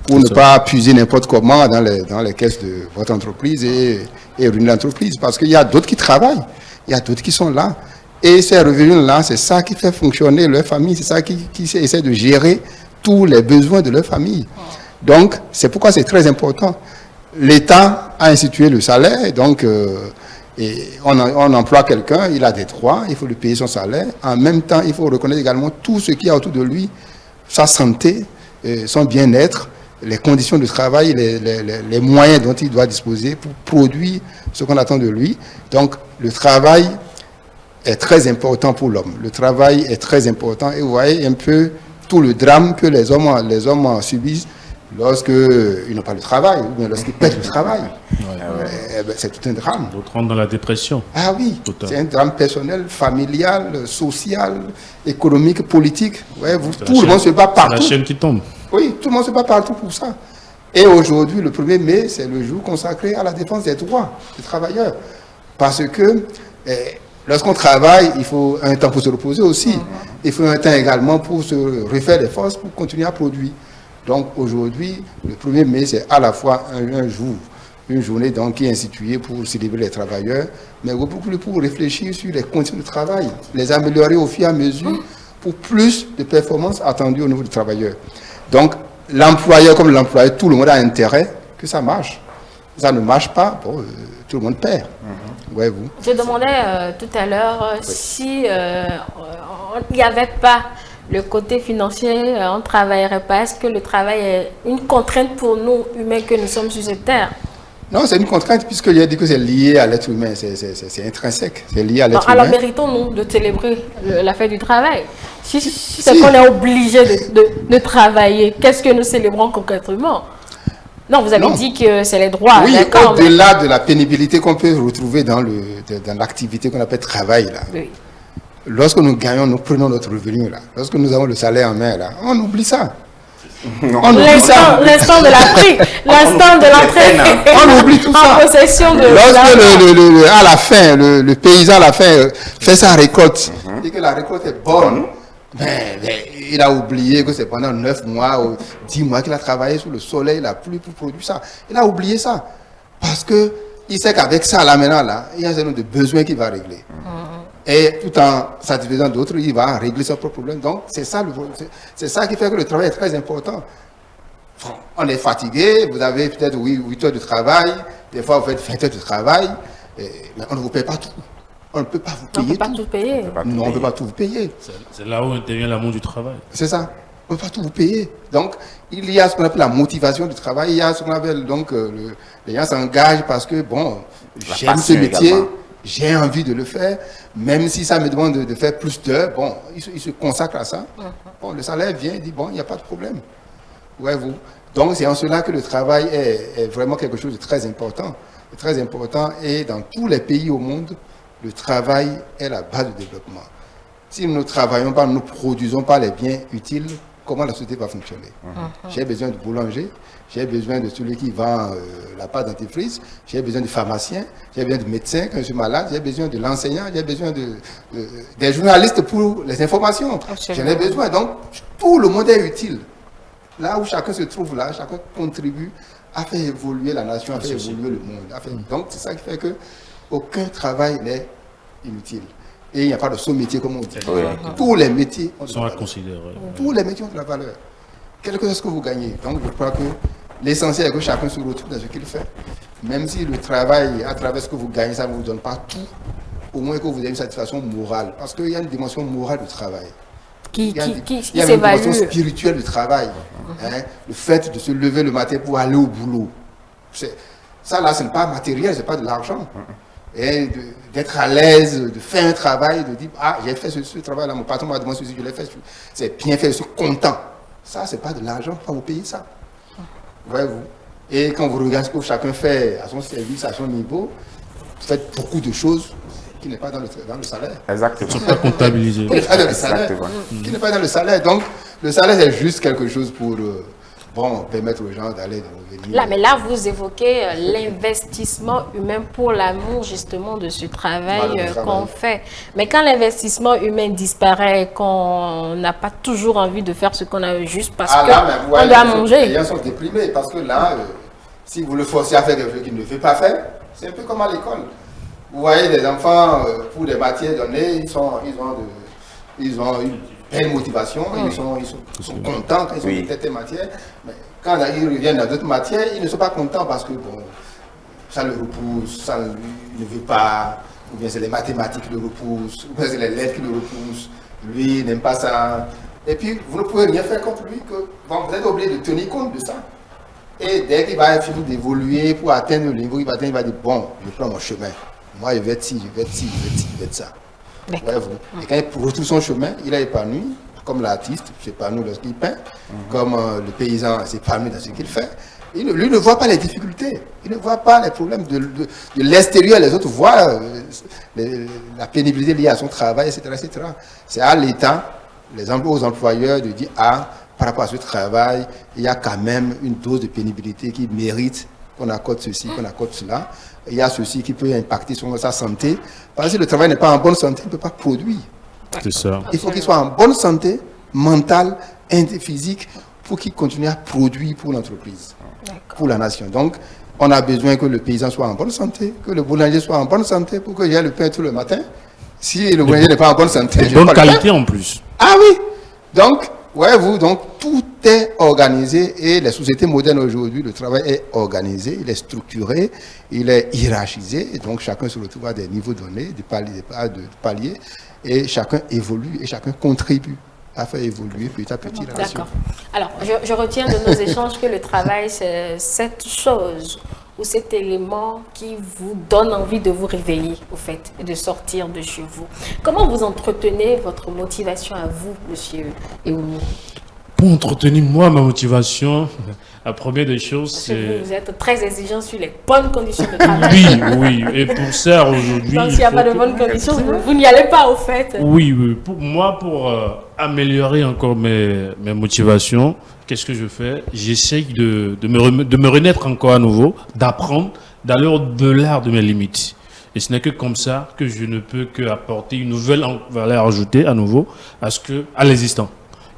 E: pour ne pas puiser n'importe comment dans les caisses de votre entreprise et ruiner l'entreprise. Parce qu'il y a d'autres qui travaillent, il y a d'autres qui sont là. Et ces revenus-là, c'est ça qui fait fonctionner leur famille, c'est ça qui essaie de gérer tous les besoins de leur famille. Donc, c'est pourquoi c'est très important. L'État a institué le salaire, donc on emploie quelqu'un, il a des droits, il faut lui payer son salaire. En même temps, il faut reconnaître également tout ce qu'il y a autour de lui, sa santé, son bien-être, les conditions de travail, les moyens dont il doit disposer pour produire ce qu'on attend de lui. Donc, le travail est très important pour l'homme. Le travail est très important. Et vous voyez un peu tout le drame que les hommes subissent lorsqu'ils n'ont pas de travail, ou bien lorsqu'ils perdent le travail. C'est tout un drame.
C: D'autres rentrent dans la dépression.
E: Ah oui, c'est un drame personnel, familial, social, économique, politique. Ouais, tout le monde se bat partout.
C: C'est la chaîne qui tombe.
E: Oui, tout le monde se bat partout pour ça. Et aujourd'hui, le 1er mai, c'est le jour consacré à la défense des droits des travailleurs. Parce que lorsqu'on travaille, il faut un temps pour se reposer aussi. Il faut un temps également pour se refaire les forces pour continuer à produire. Donc aujourd'hui, le 1er mai, c'est à la fois un jour, une journée donc, qui est instituée pour célébrer les travailleurs, mais beaucoup plus pour réfléchir sur les conditions de travail, les améliorer au fur et à mesure pour plus de performances attendues au niveau du travailleur. Donc l'employeur comme l'employé, tout le monde a intérêt que ça marche. Ça ne marche pas, bon, tout le monde perd. Voyez-vous.
A: Je demandais tout à l'heure si il n'y avait pas le côté financier, on ne travaillerait pas. Est-ce que le travail est une contrainte pour nous, humains, que nous sommes sur cette terre?
E: Non, c'est une contrainte puisque j'ai dit que c'est lié à l'être humain, c'est intrinsèque, c'est lié à l'être humain.
A: Alors méritons-nous de célébrer la fête du travail. Si c'est qu'on est obligé de travailler, qu'est-ce que nous célébrons concrètement? Non, vous avez dit que c'est les droits.
E: Oui, au-delà de la pénibilité qu'on peut retrouver dans l'activité qu'on appelle travail, là. Oui. Lorsque nous gagnons, nous prenons notre revenu, là. Lorsque nous avons le salaire en main, là, on oublie ça.
A: L'instant de l'instant de l'entrée.
E: On oublie tout ça.
A: En possession de
E: lorsque à la fin, le paysan à la fin fait sa récolte et que la récolte est bonne, mais il a oublié que c'est pendant 9 mois ou 10 mois qu'il a travaillé sous le soleil, la pluie pour produire ça. Il a oublié ça. Parce qu'il sait qu'avec ça, là, maintenant, là, il y a un certain nombre de besoins qu'il va régler. Et tout en satisfaisant d'autres, il va régler son propre problème. Donc, c'est ça qui fait que le travail est très important. On est fatigué, vous avez peut-être 8 heures de travail, des fois vous faites 20 heures de travail, Mais on ne vous paye pas tout. On ne peut pas vous
A: On ne
E: payer
A: peut pas tout payer.
E: Non, on ne peut pas tout vous payer.
C: C'est là où intervient l'amour du travail.
E: C'est ça. On ne peut pas tout vous payer. Donc, il y a ce qu'on appelle la motivation du travail. Il y a ce qu'on appelle, donc, les gens s'engagent parce que, bon, j'aime ce métier, j'ai envie de le faire, même si ça me demande de faire plus d'heures, bon, ils se consacrent à ça. Bon, le salaire vient, il dit, bon, il n'y a pas de problème. Voyez-vous. Donc, c'est en cela que le travail est vraiment quelque chose de très important. Très important. Et dans tous les pays au monde, le travail est la base du développement. Si nous ne travaillons pas, nous ne produisons pas les biens utiles, comment la société va fonctionner? J'ai besoin du boulanger, j'ai besoin de celui qui vend la pâte dentifrice, j'ai besoin du pharmacien, j'ai besoin du médecin quand je suis malade, j'ai besoin de l'enseignant, j'ai besoin des journalistes pour les informations. J'en ai besoin. Donc, tout le monde est utile. Là où chacun se trouve là, chacun contribue à faire évoluer la nation, à faire évoluer le monde. Donc, c'est ça qui fait que aucun travail n'est inutile. Et il n'y a pas de sous-métier, comme on dit.
B: Oui.
E: Tous les métiers
C: sont à considérer.
E: Tous les métiers ont de la valeur. Quel que soit ce que vous gagnez. Donc, je crois que l'essentiel est que chacun se retrouve dans ce qu'il fait. Même si le travail, à travers ce que vous gagnez, ça ne vous donne pas tout, au moins que vous ayez une satisfaction morale. Parce qu'il y a une dimension morale du travail.
A: Qui
E: il y a une
A: s'évalue.
E: dimension spirituelle du travail. Hein, le fait de se lever le matin pour aller au boulot. Ça, là, ce n'est pas matériel, ce n'est pas de l'argent. Et d'être à l'aise, de faire un travail, de dire, ah, j'ai fait ce travail-là, mon patron m'a demandé ceci, je l'ai fait, c'est bien fait, je suis content. Ça, ce n'est pas de l'argent, pas vous payer ça. Voyez-vous. Et quand vous regardez ce que chacun fait à son service, à son niveau, vous faites beaucoup de choses qui n'est pas dans le salaire.
B: Exactement.
C: Ils ne sont pas comptabilisés.
E: Qui n'est pas dans le salaire. Qui n'est pas dans le salaire. Donc, le salaire, c'est juste quelque chose pour permettre aux gens d'aller, de revenir.
A: Là, mais là, vous évoquez l'investissement humain pour l'amour, justement, de ce travail qu'on fait. Mais quand l'investissement humain disparaît, qu'on n'a pas toujours envie de faire ce qu'on a juste parce qu'on doit manger.
E: Les gens sont déprimés parce que là, si vous le forcez à faire quelque chose qu'il ne veut pas faire, c'est un peu comme à l'école. Vous voyez des enfants, pour des matières données, ils ont une belle motivation, ils sont contents quand ils sont dans telle matière, mais quand ils reviennent dans d'autres matières, ils ne sont pas contents parce que bon, ça le repousse, ça ne veut pas, ou bien c'est les mathématiques qui le repoussent, ou bien c'est les lettres qui le repoussent, lui il n'aime pas ça. Et puis vous ne pouvez rien faire contre lui, vous êtes obligé de tenir compte de ça. Et dès qu'il va finir d'évoluer pour atteindre le niveau, il va dire bon, je prends mon chemin. Moi, je vais être ci, je vais être ci, je vais être ça. Et quand il retrouve son chemin, il est épanoui, comme l'artiste s'épanouit lorsqu'il peint, comme le paysan s'épanouit dans ce qu'il fait. Lui ne voit pas les difficultés, il ne voit pas les problèmes de l'extérieur. Les autres voient la pénibilité liée à son travail, etc. etc. C'est à l'État, aux employeurs de dire, par rapport à ce travail, il y a quand même une dose de pénibilité qui mérite qu'on accorde ceci, qu'on accorde cela. Il y a ceci qui peut impacter sur sa santé. Parce que si le travail n'est pas en bonne santé, il ne peut pas produire.
C: C'est ça.
E: Il faut qu'il soit en bonne santé, mentale, physique, pour qu'il continue à produire pour l'entreprise, pour la nation. Donc, on a besoin que le paysan soit en bonne santé, que le boulanger soit en bonne santé, pour que j'aie le pain tout le matin. Si le boulanger n'est pas en bonne santé,
C: de bonne qualité en plus.
E: Ah oui. Donc, donc tout est organisé et les sociétés modernes aujourd'hui, le travail est organisé, il est structuré, il est hiérarchisé, et donc chacun se retrouve à des niveaux donnés, de paliers, et chacun évolue et chacun contribue à faire évoluer petit à petit la nation.
A: D'accord. Alors, je retiens de nos échanges que le travail, c'est cette chose ou cet élément qui vous donne envie de vous réveiller, au fait, et de sortir de chez vous. Comment vous entretenez votre motivation à vous, monsieur Eoumi?
C: Pour entretenir, moi, ma motivation, la première des choses, c'est...
A: Vous êtes très exigeant sur les bonnes conditions de travail.
C: Oui. Et pour ça, aujourd'hui...
A: Donc, s'il n'y a pas de bonnes conditions, vous n'y allez pas, au fait.
C: Oui. Pour moi, pour améliorer encore mes motivations, qu'est-ce que je fais? J'essaye de me renaître encore à nouveau, d'apprendre, d'aller au-delà de mes limites. Et ce n'est que comme ça que je ne peux qu'apporter une nouvelle valeur ajoutée à nouveau à l'existant.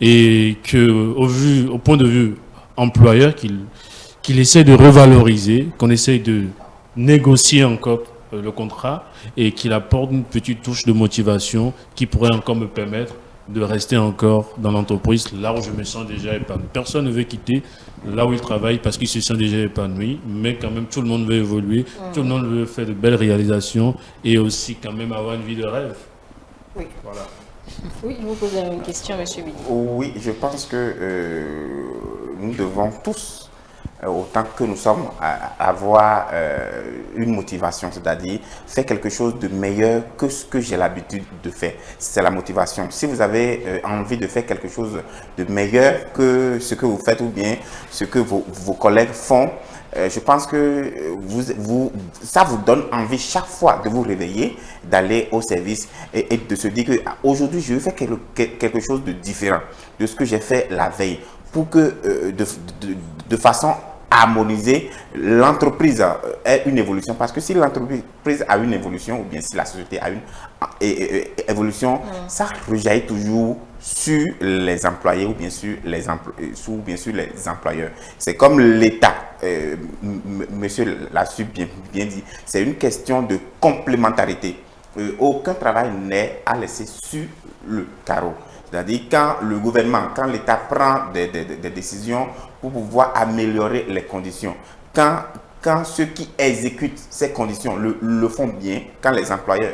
C: Et au point de vue employeur, qu'il essaie de revaloriser, qu'on essaie de négocier encore le contrat et qu'il apporte une petite touche de motivation qui pourrait encore me permettre de rester encore dans l'entreprise là où je me sens déjà épanoui. Personne ne veut quitter là où il travaille parce qu'il se sent déjà épanoui, mais quand même tout le monde veut évoluer, tout le monde veut faire de belles réalisations et aussi quand même avoir une vie de rêve.
A: Oui.
C: Voilà.
A: Oui, vous posez une question, monsieur Billy.
B: Oui, je pense que nous devons tous, autant que nous sommes, avoir une motivation, c'est-à-dire faire quelque chose de meilleur que ce que j'ai l'habitude de faire. C'est la motivation. Si vous avez envie de faire quelque chose de meilleur que ce que vous faites ou bien ce que vos collègues font, je pense que ça vous donne envie chaque fois de vous réveiller, d'aller au service et de se dire que aujourd'hui je vais faire quelque chose de différent de ce que j'ai fait la veille pour que de façon harmoniser, l'entreprise ait une évolution. Parce que si l'entreprise a une évolution ou bien si la société a une évolution, ça rejaillit toujours sur les employés ou bien sur les employeurs. C'est comme l'État, monsieur l'a su bien dit, c'est une question de complémentarité. Aucun travail n'est à laisser sur le carreau. C'est-à-dire quand le gouvernement, quand l'État prend des décisions pour pouvoir améliorer les conditions, quand ceux qui exécutent ces conditions le font bien, quand les employeurs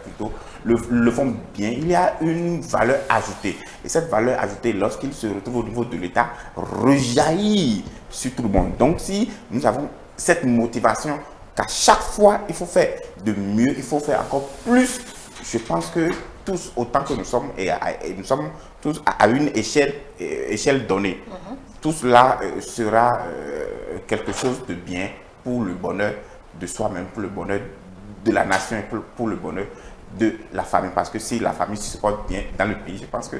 B: plutôt le font bien, il y a une valeur ajoutée. Et cette valeur ajoutée, lorsqu'il se retrouve au niveau de l'État, rejaillit sur tout le monde. Donc si nous avons cette motivation qu'à chaque fois, il faut faire de mieux, il faut faire encore plus, je pense que tous, autant que nous sommes, et nous sommes tous à une échelle donnée, tout cela sera quelque chose de bien pour le bonheur de soi-même, pour le bonheur de la nation et pour le bonheur de la famille. Parce que si la famille se porte bien dans le pays, je pense que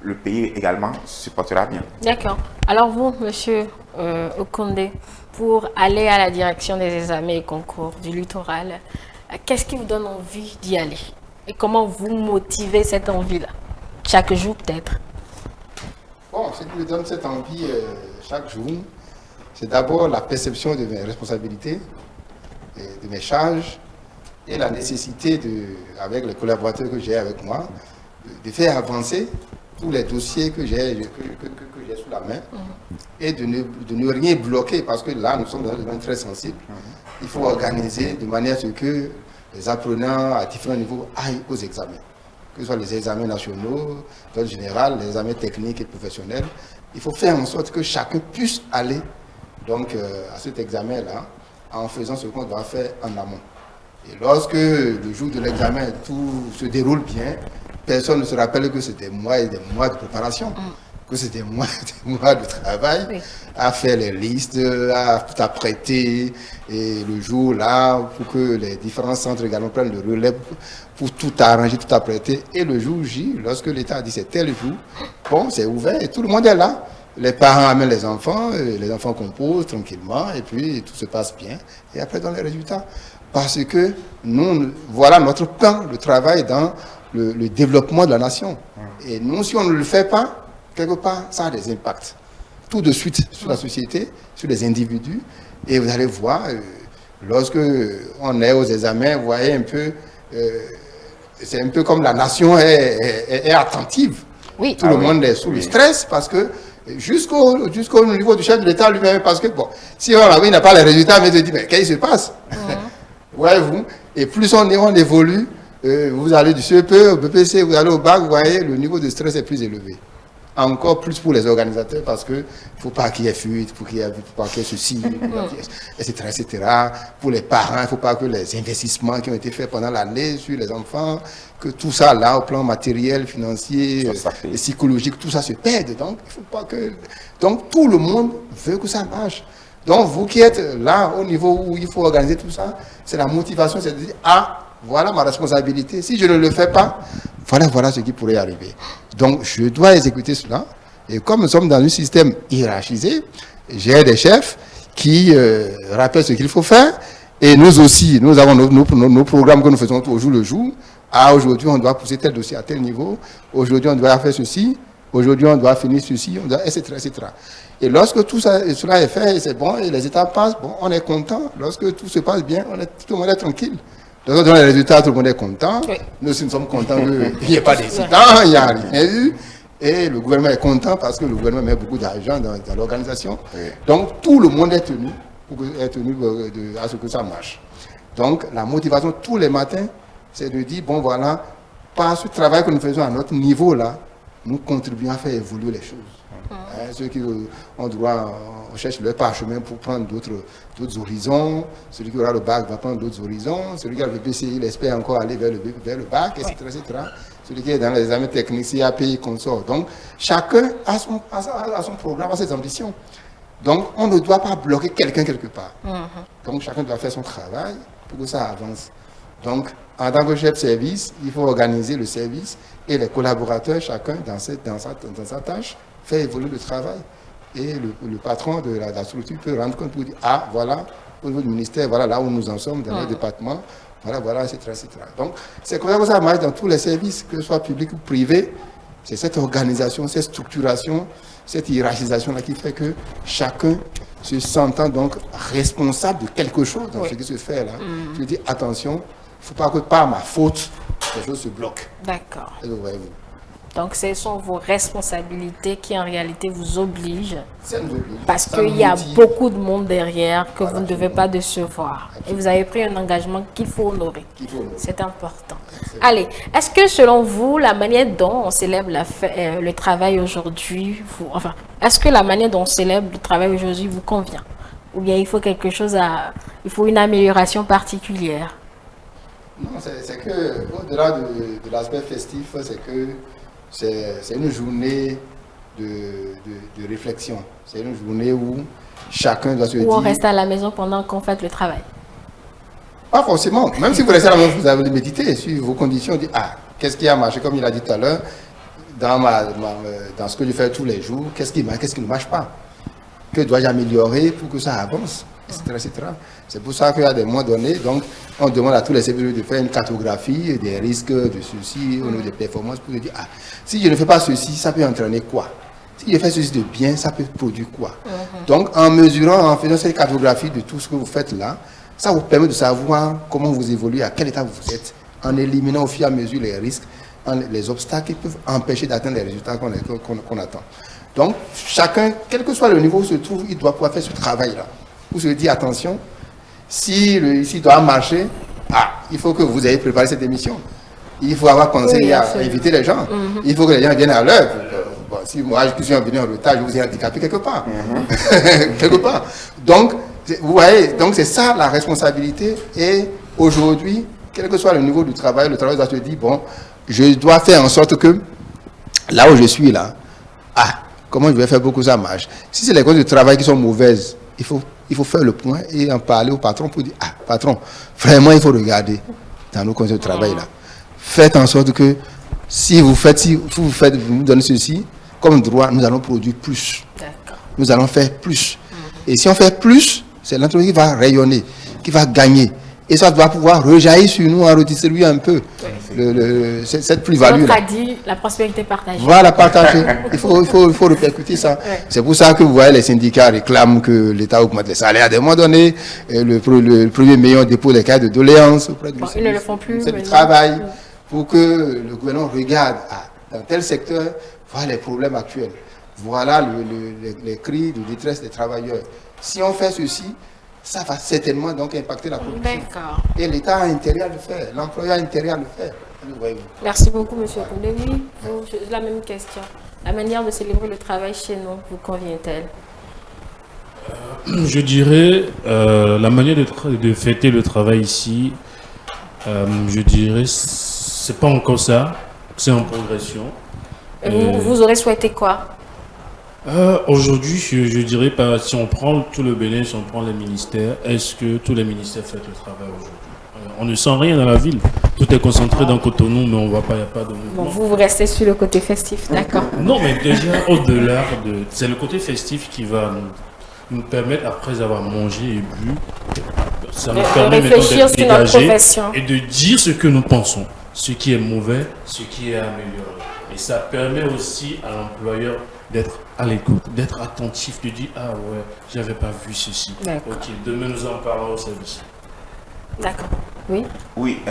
B: le pays également se portera bien.
A: D'accord. Alors vous, monsieur Okondé, pour aller à la direction des examens et concours du littoral, qu'est-ce qui vous donne envie d'y aller? Et comment vous motivez cette envie-là? Chaque jour, peut-être.
E: Bon, ce qui me donne cette envie chaque jour, c'est d'abord la perception de mes responsabilités, de mes charges, et la nécessité, avec les collaborateurs que j'ai avec moi, de faire avancer tous les dossiers que j'ai sous la main et de ne rien bloquer, parce que là, nous sommes dans un domaine très sensible. Il faut organiser de manière à ce que les apprenants à différents niveaux aillent aux examens, que ce soit les examens nationaux, en général, les examens techniques et professionnels. Il faut faire en sorte que chacun puisse aller donc, à cet examen-là en faisant ce qu'on doit faire en amont. Et lorsque le jour de l'examen, tout se déroule bien, personne ne se rappelle que c'est des mois et des mois de préparation, que c'est des mois de travail, à faire les listes, à tout apprêter, et le jour là, pour que les différents centres également prennent le relais pour tout arranger, tout apprêter. Et le jour J, lorsque l'État a dit c'est tel jour, bon, c'est ouvert et tout le monde est là. Les parents amènent les enfants composent tranquillement, et puis tout se passe bien. Et après, dans les résultats, parce que nous, voilà notre plan de travail dans le développement de la nation. Et nous, si on ne le fait pas, quelque part, ça a des impacts. Tout de suite sur la société, sur les individus. Et vous allez voir, lorsque on est aux examens, vous voyez un peu, c'est un peu comme la nation est attentive.
A: Oui.
E: Tout le monde est sous le stress parce que jusqu'au niveau du chef de l'État lui-même, parce que bon, si il n'a pas les résultats, mais il se dit, mais qu'est-ce qui se passe? Voyez-vous? Et plus on évolue, vous allez du CEP au BPC, vous allez au bac, vous voyez, le niveau de stress est plus élevé. Encore plus pour les organisateurs, parce qu'il ne faut pas qu'il y ait fuite, il faut qu'il y ait ceci, etc., etc. Pour les parents, il ne faut pas que les investissements qui ont été faits pendant l'année sur les enfants, que tout ça, là, au plan matériel, financier, et psychologique, tout ça se perde. Donc, il faut pas que... Donc, tout le monde veut que ça marche. Donc, vous qui êtes là, au niveau où il faut organiser tout ça, c'est la motivation, c'est de dire, ah, voilà ma responsabilité. Si je ne le fais pas, voilà ce qui pourrait arriver. Donc, je dois exécuter cela. Et comme nous sommes dans un système hiérarchisé, j'ai des chefs qui rappellent ce qu'il faut faire. Et nous aussi, nous avons nos programmes que nous faisons au jour le jour. Ah, aujourd'hui, on doit pousser tel dossier à tel niveau. Aujourd'hui, on doit faire ceci. Aujourd'hui, on doit finir ceci, etc., etc. Et lorsque tout cela est fait, c'est bon, et les étapes passent, bon, on est content. Lorsque tout se passe bien, tout le monde est tranquille. Donc, dans les résultats, tout le monde est content.
A: Oui.
E: Nous aussi, nous sommes contents qu'il n'y ait pas d'incident, il n'y a rien eu. Et le gouvernement est content parce que le gouvernement met beaucoup d'argent dans l'organisation.
B: Oui.
E: Donc, tout le monde est tenu, à ce que ça marche. Donc, la motivation tous les matins, c'est de dire, bon voilà, par ce travail que nous faisons à notre niveau là, nous contribuons à faire évoluer les choses. Hein, ceux qui ont droit, on cherche leur parchemin pour prendre d'autres horizons. Celui qui aura le bac va prendre d'autres horizons. Celui qui a le BPCI, il espère encore aller vers le bac, etc., etc. Celui qui est dans les examens techniques, CAP, consort. Donc, chacun a son programme, a ses ambitions. Donc, on ne doit pas bloquer quelqu'un quelque part. Donc, chacun doit faire son travail pour que ça avance. Donc, en tant que chef de service, il faut organiser le service et les collaborateurs, chacun dans sa tâche, fait évoluer le travail. Et le patron de la structure peut rendre compte pour dire, ah, voilà, au niveau du ministère, voilà là où nous en sommes, dans le département, voilà, etc., etc. Donc, c'est comme ça que ça marche dans tous les services, que ce soit public ou privé. C'est cette organisation, cette structuration, cette hiérarchisation-là qui fait que chacun se sentant donc responsable de quelque chose dans ce qui se fait là. Je dis, attention, il ne faut pas que par ma faute, les choses se bloquent.
A: D'accord.
E: Et donc, voyez-vous.
A: Donc, ce sont vos responsabilités qui, en réalité, vous obligent.
E: Ça nous oblige.
A: Parce
E: Ça
A: qu'il
E: nous
A: y a
E: motive.
A: beaucoup de monde derrière que
E: Voilà,
A: vous ne devez pas décevoir. Et vous avez pris un engagement qu'il faut honorer.
E: Qu'il faut honorer.
A: C'est important. Allez, est-ce que selon vous, la manière dont on célèbre le travail aujourd'hui, est-ce que la manière dont on célèbre le travail aujourd'hui vous convient? Ou bien il faut il faut une amélioration particulière?
E: Non, c'est que, au-delà de l'aspect festif, c'est que c'est une journée de réflexion. C'est une journée où chacun doit se dire...
A: Ou on reste à la maison pendant qu'on fait le travail?
E: Pas forcément. Même si vous restez à la maison, vous avez médité sur vos conditions. Dit, ah, qu'est-ce qui a marché, comme il a dit tout à l'heure, dans ce que je fais tous les jours, qu'est-ce qui ne marche pas? Que dois-je améliorer pour que ça avance, etc., etc. C'est pour ça qu'à des moments donnés, donc, on demande à tous les services de faire une cartographie des risques de ceci au niveau des performances pour dire, ah, si je ne fais pas ceci, ça peut entraîner quoi? Si je fais ceci de bien, ça peut produire quoi? Donc, en mesurant, en faisant cette cartographie de tout ce que vous faites là, ça vous permet de savoir comment vous évoluez, à quel état vous êtes, en éliminant au fur et à mesure les risques, les obstacles qui peuvent empêcher d'atteindre les résultats qu'on attend. Donc, chacun, quel que soit le niveau où il se trouve, il doit pouvoir faire ce travail-là. Pour se dire, attention, si ici doit marcher, il faut que vous ayez préparé cette émission. Il faut avoir pensé à éviter les gens. Il faut que les gens viennent à l'heure. Bon, si moi, je suis venu en retard, je vous ai handicapé quelque part. Quelque part. Donc, vous voyez, donc c'est ça la responsabilité. Et aujourd'hui, quel que soit le niveau du travail, le travail doit se dire, bon, je dois faire en sorte que là où je suis là, comment je vais faire pour que ça marche? Si c'est les causes de travail qui sont mauvaises, il faut faire le point et en parler au patron pour dire, patron, vraiment il faut regarder dans nos conditions de travail là. Faites en sorte que si vous nous donnez ceci, comme droit, nous allons produire plus. Nous allons faire plus. Et si on fait plus, c'est l'entreprise qui va rayonner, qui va gagner. Et ça doit pouvoir rejaillir sur nous, en redistribuer un peu cette plus-value.
A: La prospérité partagée.
E: Voilà, partager. Il faut répercuter ça. C'est pour ça que vous voyez les syndicats réclament que l'État augmente les salaires à des moments donnés. Le premier million dépose les cahiers de doléances auprès du
A: ils ne le font plus.
E: C'est du travail pour que le gouvernement regarde dans tel secteur, voilà les problèmes actuels. Voilà les cris de détresse des travailleurs. Si on fait ceci, ça va certainement donc impacter la production.
A: D'accord.
E: Et l'État a intérêt à le faire, l'employeur a intérêt à le faire.
A: Merci beaucoup, M. Koundé. Oui, la même question. La manière de célébrer le travail chez nous vous convient-elle?
C: Je dirais, la manière de fêter le travail ici, je dirais, c'est pas encore ça, c'est en progression.
A: Et vous aurez souhaité quoi?
C: Aujourd'hui, je dirais pas, si on prend tout le Bénin, si on prend les ministères, est-ce que tous les ministères font le travail aujourd'hui? On ne sent rien dans la ville. Tout est concentré dans Cotonou, mais on ne voit pas, il n'y a pas de mouvement.
A: Bon, vous restez sur le côté festif, d'accord.
C: Non, mais déjà, au-delà c'est le côté festif qui va nous permettre, après avoir mangé et bu, ça nous permet de
A: réfléchir sur notre profession
C: et de dire ce que nous pensons, ce qui est mauvais, ce qui est amélioré. Et ça permet aussi à l'employeur d'être à l'écoute, d'être attentif, de dire, ah ouais, j'avais pas vu ceci. Ok, demain nous en parlons au service.
A: D'accord. Oui.
B: Oui,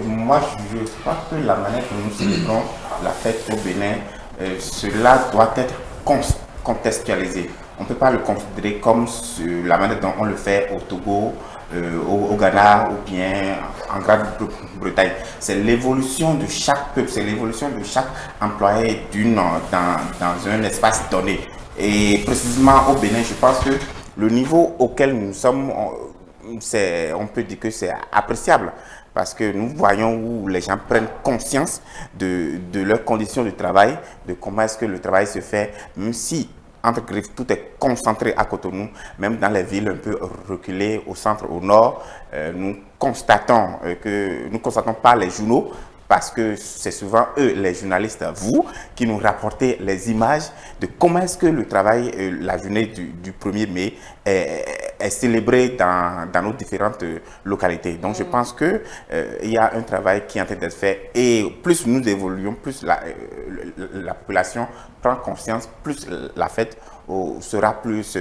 B: moi je crois que la manière dont nous célébrons la fête au Bénin, cela doit être contextualisé. On ne peut pas le considérer comme la manière dont on le fait au Togo, au Ghana ou bien en Grande-Bretagne. C'est l'évolution de chaque peuple, c'est l'évolution de chaque employé dans un espace donné. Et précisément au Bénin, je pense que le niveau auquel nous sommes, on peut dire que c'est appréciable parce que nous voyons où les gens prennent conscience de leurs conditions de travail, de comment est-ce que le travail se fait, même si, entre griffes, tout est concentré à Cotonou, même dans les villes un peu reculées, au centre, au nord, nous constatons par les journaux, parce que c'est souvent eux, les journalistes, vous, qui nous rapportez les images de comment est-ce que le travail, la journée du 1er mai est célébrée dans nos différentes localités. Donc je pense qu'il y a un travail qui est en train d'être fait et plus nous évoluons, plus la population prend conscience, plus la fête sera plus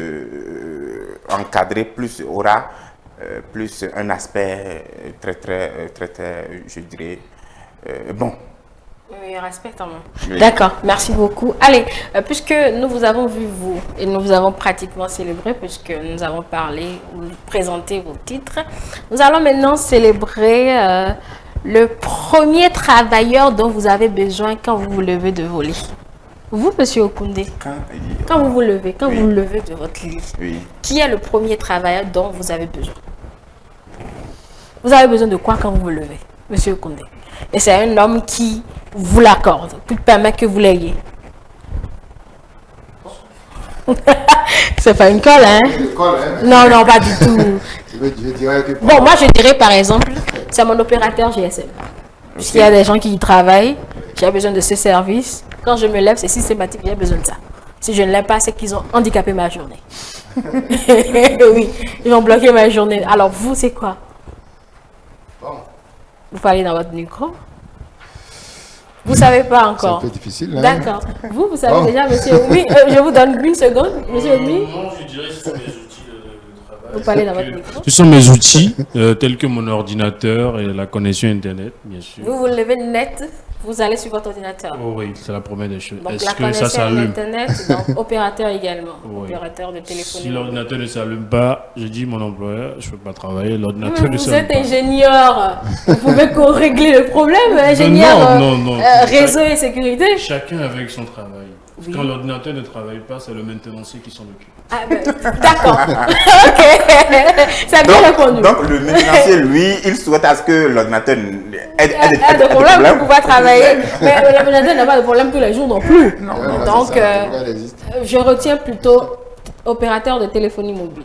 B: encadrée, plus aura plus un aspect très, je dirais, bon.
A: Oui, respectons.
B: Oui.
A: D'accord, merci beaucoup. Allez, puisque nous vous avons vu vous et nous vous avons pratiquement célébré, puisque nous avons parlé ou présenté vos titres, nous allons maintenant célébrer le premier travailleur dont vous avez besoin quand vous vous levez de vos lits. Vous, monsieur Okoundé, quand vous vous levez, quand
B: oui.
A: vous vous levez de votre lit,
B: Oui.
A: qui est le premier travailleur dont vous avez besoin? Vous avez besoin de quoi quand vous vous levez, monsieur Okoundé? Et c'est un homme qui vous l'accorde, qui permet que vous l'ayez. C'est pas une colle, hein? Non, non, pas du tout.
E: Je dirais que
A: Bon, moi je dirais par exemple, c'est mon opérateur GSM. Puisqu'il y a des gens qui y travaillent, j'ai besoin de ce service. Quand je me lève, c'est systématique, j'ai besoin de ça. Si je ne l'ai pas, c'est qu'ils ont handicapé ma journée. Oui, ils ont bloqué ma journée. Alors vous, c'est quoi?
E: bon,
A: Vous parlez dans votre micro? Vous savez pas
E: c'est un
A: encore?
E: peu difficile. Hein?
A: D'accord. Vous savez
E: Bon.
A: déjà, monsieur. Oui, je vous donne une seconde, monsieur Oumi.
C: Non, je dirais que ce sont mes outils de travail.
A: Vous parlez dans votre micro.
C: Ce sont mes outils, tels que mon ordinateur et la connexion Internet, bien sûr.
A: Vous vous levez net, vous allez sur votre ordinateur.
C: Oh oui, c'est la première des choses.
A: Donc
C: Est-ce
A: la
C: que ça
A: connexion
C: s'allume?
A: Internet, donc opérateur également.
C: Oui.
A: Opérateur de téléphonie.
C: Si l'ordinateur ne s'allume pas, je dis mon employeur, je ne peux pas travailler, l'ordinateur ne
A: Vous
C: s'allume
A: êtes
C: pas.
A: ingénieur. Vous pouvez régler le problème, ingénieur
C: non.
A: réseau et sécurité.
C: Chacun avec son travail.
A: Oui.
C: Quand l'ordinateur ne travaille pas, c'est le maintenancier qui s'en occupe.
A: Ah, ben, d'accord. Ok. C'est bien répondu.
B: Donc le maintenancier, lui, il souhaite à ce que l'ordinateur ait
A: de problème pour pouvoir travailler. Mais l'ordinateur n'a pas de problème tous les jours non plus. Donc, je retiens plutôt opérateur de téléphonie mobile.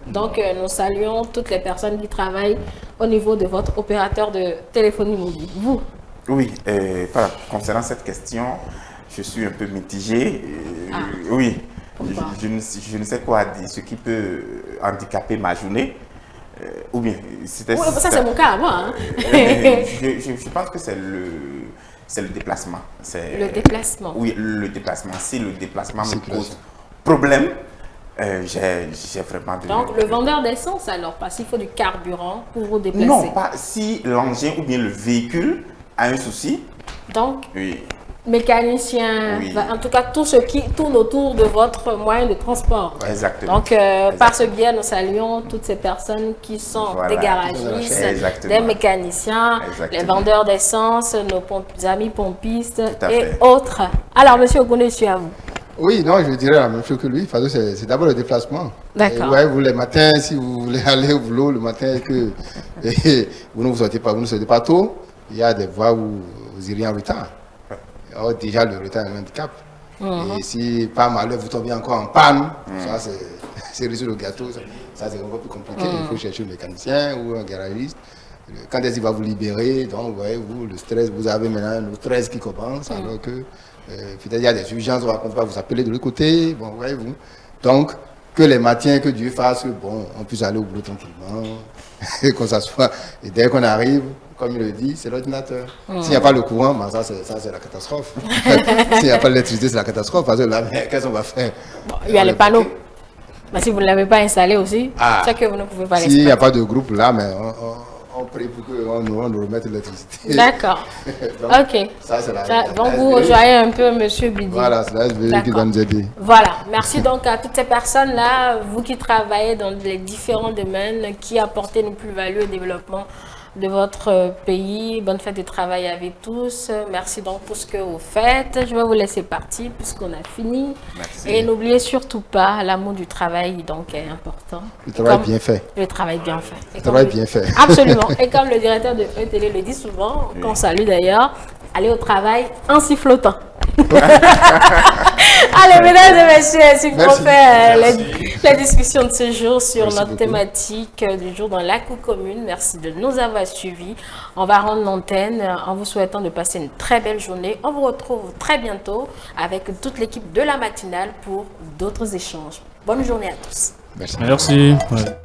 A: Donc, nous saluons toutes les personnes qui travaillent au niveau de votre opérateur de téléphonie mobile. Vous?
B: Oui, voilà, concernant cette question, je suis un peu mitigé. Oui, je ne sais quoi dire, ce qui peut handicaper ma journée. Ou bien, c'était
A: Oui, ça c'est mon cas à moi. Hein.
B: je pense que c'est le déplacement.
A: Le déplacement.
B: Oui, le déplacement. Si le déplacement me pose problème, j'ai vraiment de...
A: Donc, le vendeur d'essence alors, parce qu'il faut du carburant pour vous déplacer.
B: Non, pas si l'engin ou bien le véhicule a un souci.
A: Donc,
B: Oui.
A: mécanicien,
B: Oui.
A: en tout cas tout ce qui tourne autour de votre moyen de transport.
B: Exactement.
A: Donc, par ce biais, nous saluons toutes ces personnes qui sont
B: Voilà.
A: des garagistes,
B: Exactement.
A: des mécaniciens,
B: Exactement.
A: les vendeurs d'essence, nos amis pompistes
B: Tout à
A: et
B: fait.
A: autres. Alors, monsieur Ogoné, je suis à vous.
E: Oui, non, je dirais la même chose que lui, parce que c'est d'abord le déplacement.
A: D'accord.
E: Ouais, vous, les matins, si vous voulez aller au boulot le matin et que vous ne sortez pas tôt, il y a des voies où vous iriez en retard. Alors, déjà, le retard est un handicap. Et si, par malheur, vous tombez encore en panne, ça, c'est résoudre le gâteau. Ça, c'est encore plus compliqué. Il faut chercher un mécanicien ou un garagiste. Quand est-ce qu'il va vous libérer? Donc, voyez, vous, le stress, vous avez maintenant le stress qui commence, alors que peut-être il y a des urgences, on ne va pas vous appeler de l'autre côté. Bon, voyez-vous. Donc, que les matins, que Dieu fasse, bon, on puisse aller au boulot tranquillement, et qu'on s'assoit. Et dès qu'on arrive, comme il le dit, c'est l'ordinateur. S'il n'y a pas le courant, ben ça c'est la catastrophe. S'il n'y a pas l'électricité, c'est la catastrophe. Parce que là, qu'est-ce qu'on va faire?
A: Bon, il y a les panneaux. Mais si vous ne l'avez pas installé aussi,
E: Ah.
A: c'est que vous ne pouvez pas
E: S'il n'y
A: l'installer.
E: a pas de groupe là, mais prie pour qu'on nous remette l'électricité.
A: D'accord.
E: Donc,
A: Ok.
E: Ça, c'est
A: Donc, vous rejoignez un peu M. Bidi.
E: Voilà, c'est la SBE qui va nous aider.
A: Voilà. Merci donc à toutes ces personnes-là, vous qui travaillez dans les différents domaines, qui apportez une plus-value au développement de votre pays. Bonne fête de travail avec tous. Merci donc pour ce que vous faites. Je vais vous laisser partir puisqu'on a fini.
B: Merci.
A: Et n'oubliez surtout pas, l'amour du travail donc est important.
E: Le travail bien fait.
A: Le travail bien fait.
E: Le travail bien fait.
A: Absolument. Et comme le directeur de ETL le dit souvent, qu'on salue d'ailleurs, aller au travail en sifflotant. Allez, mesdames et messieurs, ainsi qu'on fait la discussion de ce jour sur notre thématique du jour dans la cour commune. Merci de nous avoir suivis. On va rendre l'antenne en vous souhaitant de passer une très belle journée. On vous retrouve très bientôt avec toute l'équipe de la matinale pour d'autres échanges. Bonne journée à tous.
E: Merci.
C: Merci. Ouais.